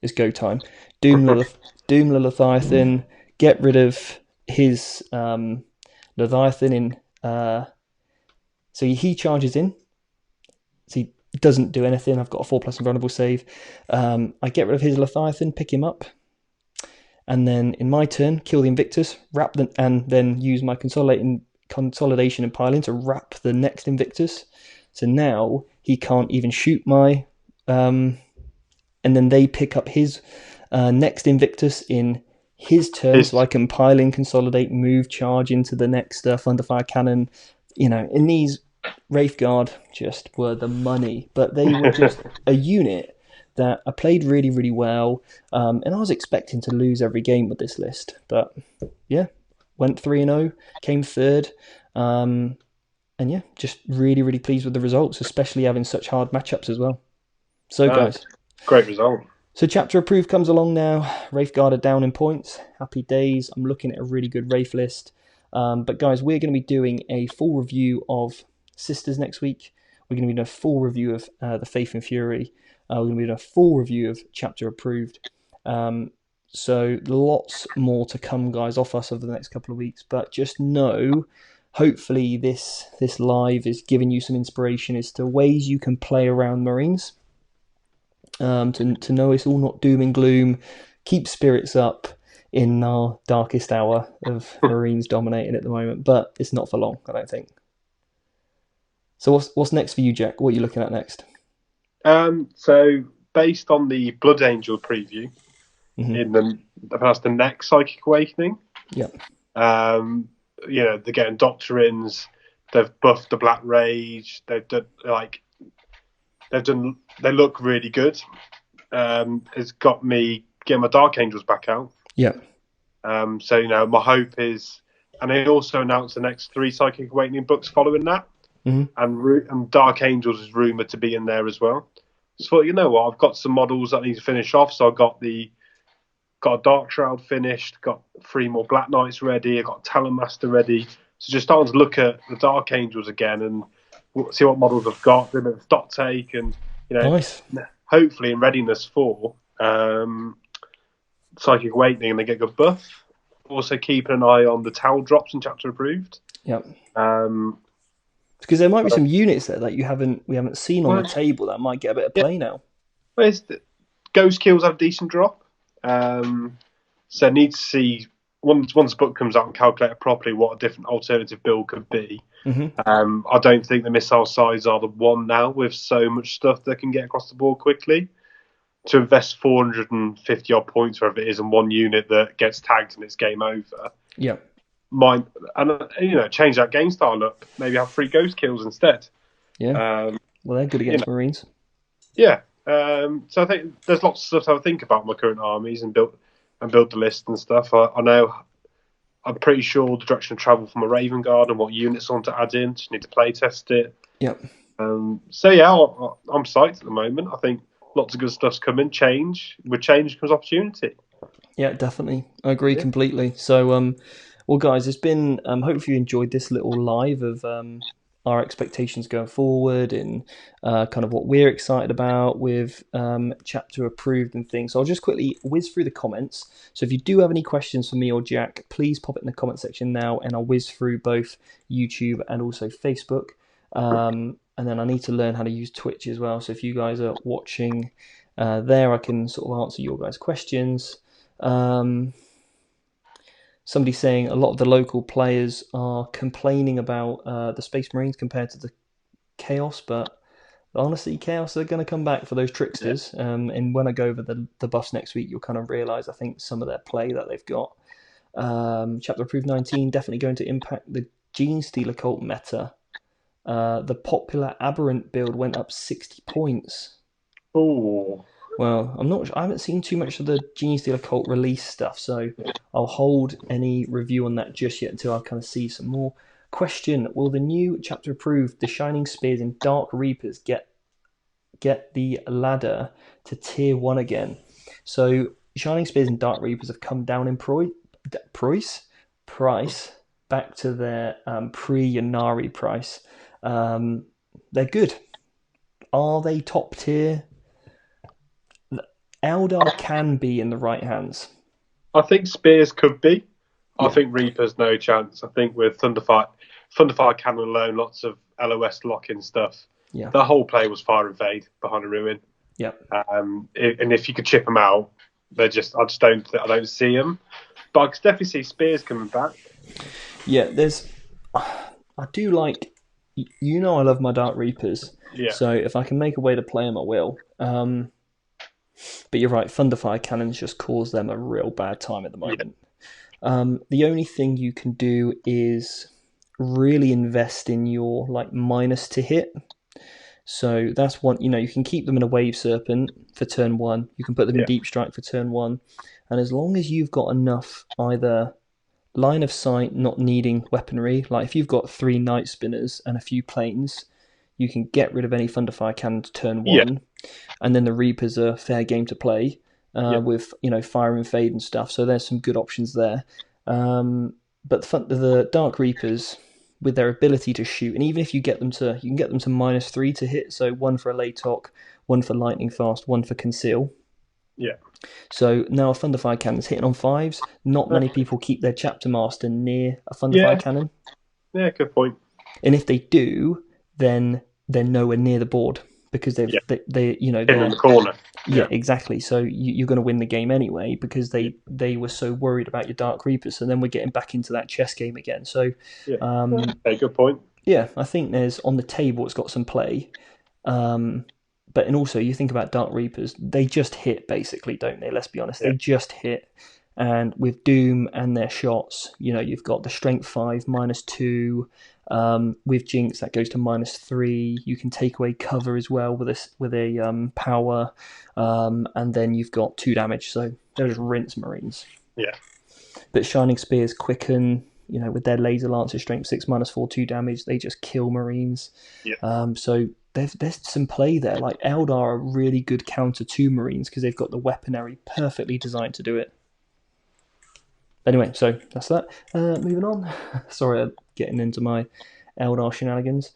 it's go time. Doom the Leviathan, get rid of his Leviathan in... so he charges in. So he doesn't do anything. I've got a 4+ invulnerable save. I get rid of his Leviathan, pick him up. And then in my turn, kill the Invictus, wrap them, and then use my consolidation and piling to wrap the next Invictus. So now he can't even shoot my... and then they pick up his next Invictus in his turn, so I can pile in, consolidate, move, charge into the next Thunderfire Cannon. In these, Wraith Guard just were the money. But they were just a unit that I played really, really well, and I was expecting to lose every game with this list, but yeah, went 3-0, came third, and yeah, just really, really pleased with the results, especially having such hard matchups as well. So guys, great result. So chapter approved comes along now. Wraith Guard are down in points. Happy days. I'm looking at a really good Wraith list, but guys, we're going to be doing a full review of Sisters next week. We're going to be doing a full review of the Faith and Fury. We're going to be doing a full review of Chapter Approved. So lots more to come, guys, off us over the next couple of weeks. But just know, hopefully this live is giving you some inspiration as to ways you can play around Marines. To know it's all not doom and gloom. Keep spirits up in our darkest hour of Marines dominating at the moment, but it's not for long, I don't think. So what's next for you, Jack? What are you looking at next? So based on the Blood Angel preview, that's the next Psychic Awakening. Yeah. They're getting Doctrines. They've buffed the Black Rage. They look really good. It's got me getting my Dark Angels back out. Yeah. So my hope is, and they also announced the next 3 Psychic Awakening books following that, and Dark Angels is rumored to be in there as well. So you know what, I've got some models that I need to finish off. So I've got a Dark Shroud finished, got 3 more Black Knights ready, I got Talon Master ready. So just starting to look at the Dark Angels again and see what models I've got, do a bit of stock take, and nice. Hopefully in readiness for Psychic Awakening, and they get good buff. Also keeping an eye on the Tau drops in Chapter Approved. Yeah. Because there might be some units there that we haven't seen on the table that might get a bit of play now. Ghost Kills have a decent drop. So I need to see once the book comes out and calculate it properly what a different alternative build could be. I don't think the missile sides are the one now, with so much stuff that can get across the board quickly. To invest 450 odd points, wherever it is, in one unit that gets tagged and it's game over. Yeah. Change that game style up. Maybe have 3 Ghost Kills instead. Yeah. Well, they're good against Marines. Yeah. So I think there's lots of stuff to have a think about my current armies and build the list and stuff. I know I'm pretty sure the direction of travel from a Raven Guard and what units I want to add in. Just need to play test it. Yep. I'm psyched at the moment. I think lots of good stuff's coming. With change comes opportunity. Yeah, definitely. I agree completely. So, well, guys, it's been. Hopefully, you enjoyed this little live of our expectations going forward and kind of what we're excited about with Chapter Approved and things. So I'll just quickly whiz through the comments. So if you do have any questions for me or Jack, please pop it in the comment section now, and I'll whiz through both YouTube and also Facebook. And then I need to learn how to use Twitch as well. So if you guys are watching there, I can sort of answer your guys' questions. Somebody saying a lot of the local players are complaining about the Space Marines compared to the Chaos, but honestly, Chaos are going to come back for those tricksters. Yeah. And when I go over the buffs next week, you'll kind of realise, I think, some of their play that they've got. Chapter Approved 19 definitely going to impact the Gene Stealer cult meta. The popular Aberrant build went up 60 points. Oh. Well, I haven't seen too much of the Gene Stealer cult release stuff, so I'll hold any review on that just yet until I kind of see some more. Question: will the new Chapter Approved, the Shining Spears and Dark Reapers get the ladder to tier 1 again? So Shining Spears and Dark Reapers have come down in price back to their pre-Yanari price. They're good. Are they top tier? Eldar can be in the right hands. I think Spears could be. Yeah. I think Reaper's no chance. I think with Thunderfire Cannon alone, lots of LOS lock-in stuff. Yeah. The whole play was Fire and Fade behind a ruin. Yeah. And if you could chip them out, I don't see them. But I could definitely see Spears coming back. Yeah, I do like, I love my Dark Reapers. Yeah. So if I can make a way to play them, I will. But you're right, Thunderfire Cannons just cause them a real bad time at the moment. Yeah. The only thing you can do is really invest in your minus to hit. So that's one, you can keep them in a Wave Serpent for turn 1. You can put them in Deep Strike for turn 1. And as long as you've got enough either line of sight, not needing weaponry, like if you've got 3 Night Spinners and a few planes, you can get rid of any Thunderfire Cannon to turn 1. Yeah. And then the Reapers are fair game to play with, Fire and Fade and stuff. So there's some good options there. But the Dark Reapers, with their ability to shoot. And even if you can get them to -3 to hit, so one for a Laytok, one for lightning fast, one for conceal. Yeah. So now a Thunderfire Cannon's hitting on 5s. Not many people keep their Chapter Master near a Thunderfire Cannon. Yeah, good point. And if they do, then they're nowhere near the board because they you know, they're in the corner. Yeah, exactly. So you're going to win the game anyway because they were so worried about your Dark Reapers. So then we're getting back into that chess game again. So okay, good point. Yeah, I think there's on the table it's got some play. But and also you think about Dark Reapers, they just hit basically, don't they? Let's be honest, they just hit. And with Doom and their shots, you know, you've got the Strength 5 -2. With Jinx, that goes to -3. You can take away cover as well with a power, and then you've got 2 damage. So they'll just rinse Marines. Yeah. But Shining Spears quicken. You know, with their Laser Lancer, Strength 6 -4, 2 damage, they just kill Marines. Yeah. So there's some play there. Like Eldar are a really good counter to Marines because they've got the weaponry perfectly designed to do it. Anyway, so that's that. Moving on. Sorry, I'm getting into my Eldar shenanigans.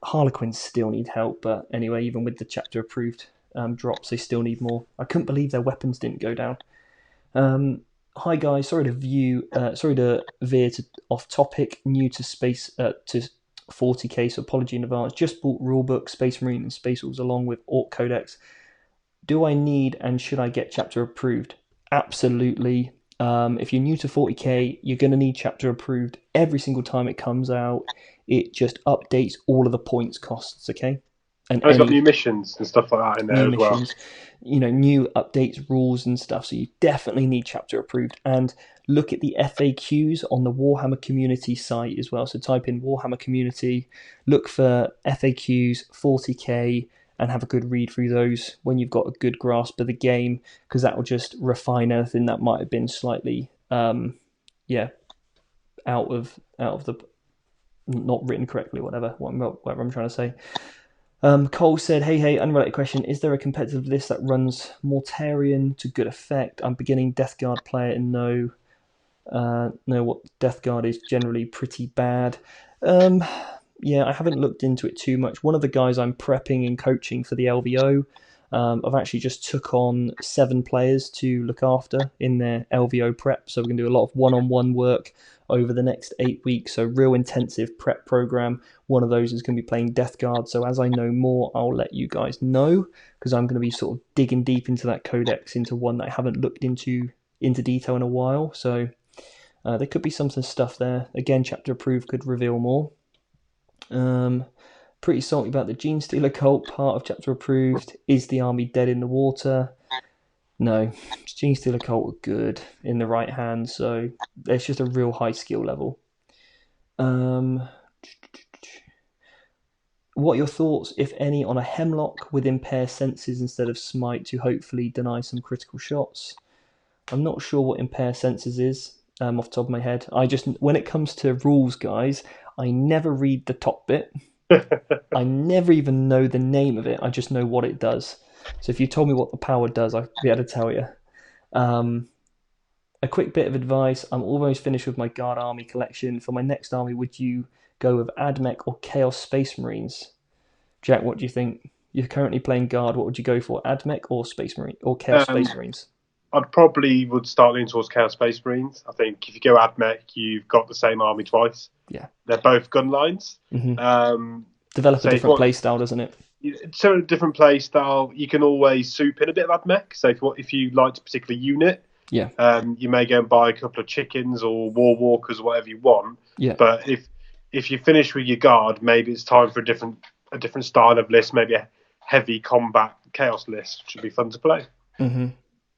Harlequins still need help, but anyway, even with the chapter approved drops, they still need more. I couldn't believe their weapons didn't go down. Hi guys, sorry to veer off topic. New to space to 40k, so apology in advance. Just bought rulebook, Space Marine, and Space Wolves along with Orc Codex. Do I need and should I get chapter approved? Absolutely. If you're new to 40k, you're going to need chapter approved every single time it comes out. It just updates all of the points costs, okay? And it's got new missions and stuff like that in there as well. You know, new updates, rules and stuff. So you definitely need chapter approved. And look at the FAQs on the Warhammer community site as well. So type in Warhammer community, look for FAQs 40k, and have a good read through those when you've got a good grasp of the game, because that will just refine anything that might have been slightly, out of the not written correctly, whatever I'm trying to say. Cole said, hey, unrelated question. Is there a competitive list that runs Mortarion to good effect? I'm beginning Death Guard player and know what Death Guard is generally pretty bad. Yeah, I haven't looked into it too much. One of the guys I'm prepping and coaching for the LVO, I've actually just took on 7 players to look after in their LVO prep. So we're going to do a lot of one-on-one work over the next 8 weeks. So real intensive prep program. One of those is going to be playing Death Guard. So as I know more, I'll let you guys know, because I'm going to be sort of digging deep into that codex, into one that I haven't looked into detail in a while. So there could be some stuff there. Again, chapter approved could reveal more. Pretty salty about the Gene Stealer cult part of chapter approved. Is the army dead in the water? No, Gene Stealer cult are good in the right hands, so there's just a real high skill level. What are your thoughts, if any, on a Hemlock with Impair Senses instead of Smite to hopefully deny some critical shots? I'm not sure what Impair Senses is off the top of my head. When it comes to rules, guys, I never read the top bit. I never even know the name of it. I just know what it does. So if you told me what the power does, I'd be able to tell you. A quick bit of advice. I'm almost finished with my Guard Army collection. For my next army, would you go with AdMech or Chaos Space Marines? Jack, what do you think? You're currently playing Guard. What would you go for? AdMech or Space Marine or Chaos Space Marines? I'd probably would start leaning towards Chaos Space Marines. I think if you go AdMech, you've got the same army twice. Yeah. They're both gun lines. Mm-hmm. Develop a different play style, doesn't it? So a different play style. You can always soup in a bit of AdMech. So if you liked a particular unit, you may go and buy a couple of chickens or war walkers or whatever you want. Yeah. But if you finish with your Guard, maybe it's time for a different style of list, maybe a heavy combat chaos list, which would be fun to play. Mm-hmm.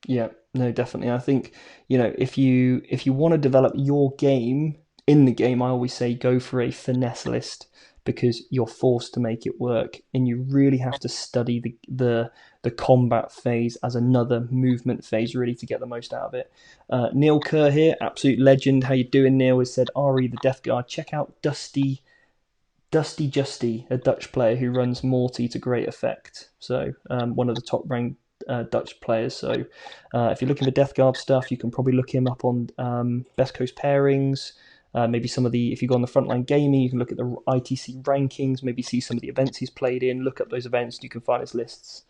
Yeah, no, definitely. I think, if you want to develop your game in the game, I always say go for a finesse list, because you're forced to make it work, and you really have to study the combat phase as another movement phase, really, to get the most out of it. Neil Kerr here, absolute legend. How you doing, Neil? Has said, Ari the Death Guard. Check out Dusty Justy, a Dutch player who runs Morty to great effect. So one of the top ranked Dutch players. So if you're looking for Death Guard stuff, you can probably look him up on Best Coast Pairings. Maybe some of the, if you go on the Frontline Gaming, you can look at the ITC rankings, maybe see some of the events he's played in, look up those events, and you can find his lists.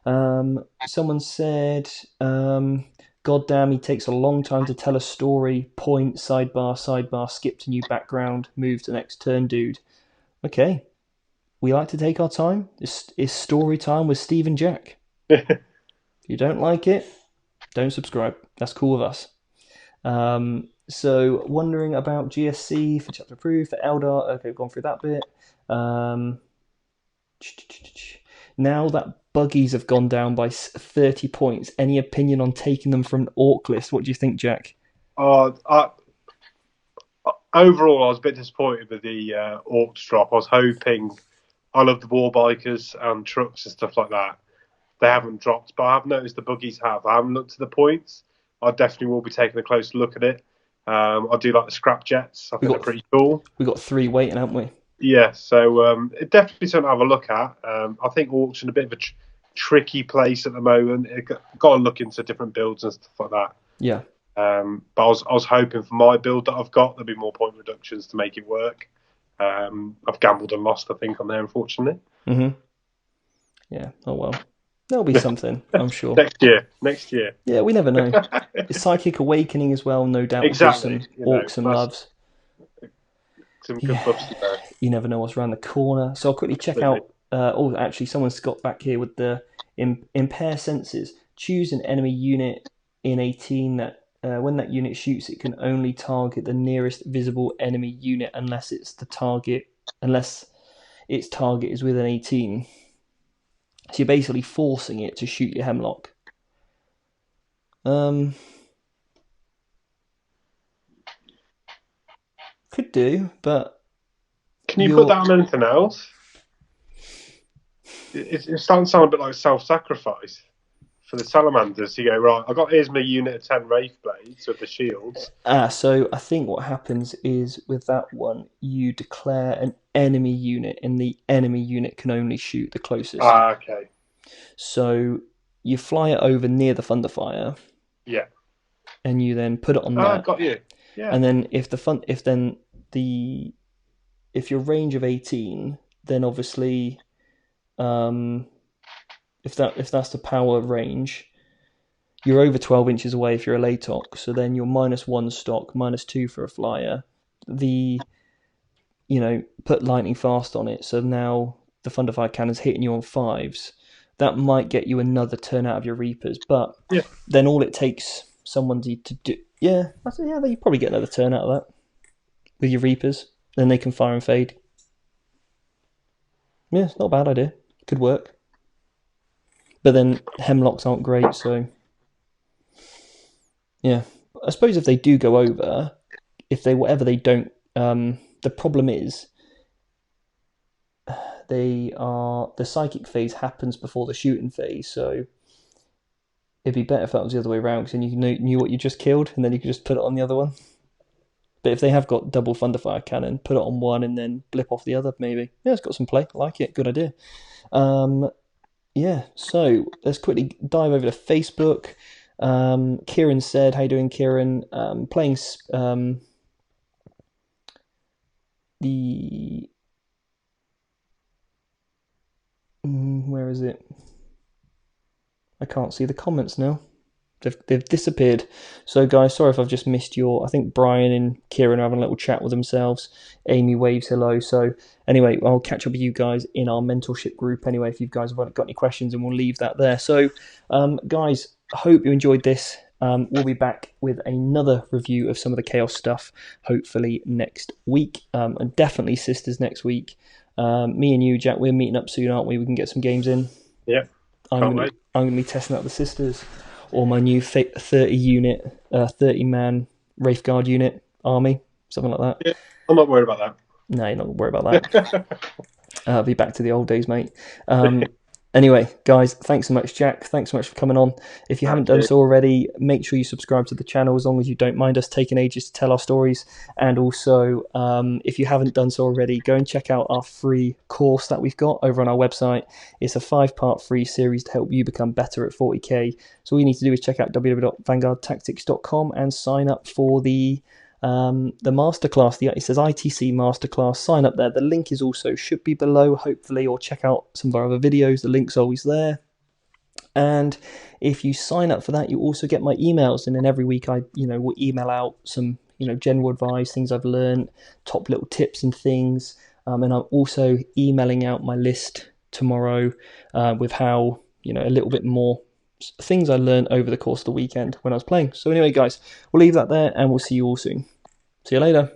Someone said, God damn, he takes a long time to tell a story. Point, sidebar, skip to new background, move to next turn, dude. Okay. We like to take our time. It's story time with Steve and Jack. If you don't like it, don't subscribe. That's cool with us. So, wondering about GSC for Chapter Approved, for Eldar. Okay, we've gone through that bit. Now that buggies have gone down by 30 points, any opinion on taking them from an orc list? What do you think, Jack? Overall, I was a bit disappointed with the orcs drop. I was hoping, I love the war bikers and trucks and stuff like that. They haven't dropped, but I have noticed the buggies have. I haven't looked at the points. I definitely will be taking a closer look at it. I do like the scrap jets. I think they're pretty cool. We've got 3 waiting, haven't we? Yeah, so it definitely something to have a look at. I think orcs in a bit of a tricky place at the moment. Got to look into different builds and stuff like that. Yeah. But I was hoping for my build that I've got, there'll be more point reductions to make it work. I've gambled and lost, I think, on there, unfortunately. Mm-hmm. Yeah, oh well. There'll be something, I'm sure. Next year. Yeah, we never know. Psychic Awakening as well, no doubt. Exactly. Some orcs and loves. Some good buffs there. You never know what's around the corner. So I'll quickly check out... actually, someone's got back here with the impair senses. Choose an enemy unit in 18 that when that unit shoots, it can only target the nearest visible enemy unit unless its target is within 18. So you're basically forcing it to shoot your hemlock. Could do, but can you put that on anything else? It's starting to sound a bit like self-sacrifice for the salamanders. You go, right, here's my unit of 10 wraith blades with the shields. So I think what happens is with that one, you declare an enemy unit, and the enemy unit can only shoot the closest. Okay. So you fly it over near the Thunderfire. Yeah. And you then put it on that. Got you. Yeah. And then if your range of 18, then obviously, if that's the power range, you're over 12 inches away if you're a Latok. So then you're -1 stock, -2 for a flyer. Put lightning fast on it. So now the Thunderfire cannon's hitting you on 5s. That might get you another turn out of your Reapers, but then all it takes someone to do... Yeah, you probably get another turn out of that with your Reapers. Then they can fire and fade. Yeah, it's not a bad idea. Could work. But then hemlocks aren't great, so... Yeah. I suppose if they do go over, whatever they don't... the problem is... the psychic phase happens before the shooting phase, so it'd be better if that was the other way around, because then you knew what you just killed, and then you could just put it on the other one. But if they have got double Thunderfire cannon, put it on one and then blip off the other, maybe. Yeah, it's got some play. I like it. Good idea. So let's quickly dive over to Facebook. Kieran said, how you doing, Kieran? Playing where is it? I can't see the comments now. They've disappeared. So, guys, sorry if I've just missed I think Brian and Kieran are having a little chat with themselves. Amy waves hello. So, anyway, I'll catch up with you guys in our mentorship group anyway, if you guys have got any questions, and we'll leave that there. So, guys, I hope you enjoyed this. We'll be back with another review of some of the Chaos stuff, hopefully next week. And definitely Sisters next week. Me and you, Jack, we're meeting up soon, aren't we? We can get some games in. Yeah. I'm going to be testing out the Sisters, or my new 30-man Wraithguard unit army, something like that. Yeah, I'm not worried about that. No, you're not worried about that. I'll be back to the old days, mate. Anyway, guys, thanks so much, Jack. Thanks so much for coming on. If you haven't done so already, make sure you subscribe to the channel, as long as you don't mind us taking ages to tell our stories. And also, if you haven't done so already, go and check out our free course that we've got over on our website. It's a 5-part free series to help you become better at 40k. So all you need to do is check out www.vanguardtactics.com and sign up for the The masterclass, it says ITC masterclass, sign up there. The link is also should be below, hopefully, or check out some of our other videos. The link's always there. And if you sign up for that, you also get my emails, and then every week I will email out some general advice, things I've learned, top little tips and things. And I'm also emailing out my list tomorrow with how a little bit more things I learned over the course of the weekend when I was playing. So anyway, guys, we'll leave that there, and we'll see you all soon. See you later.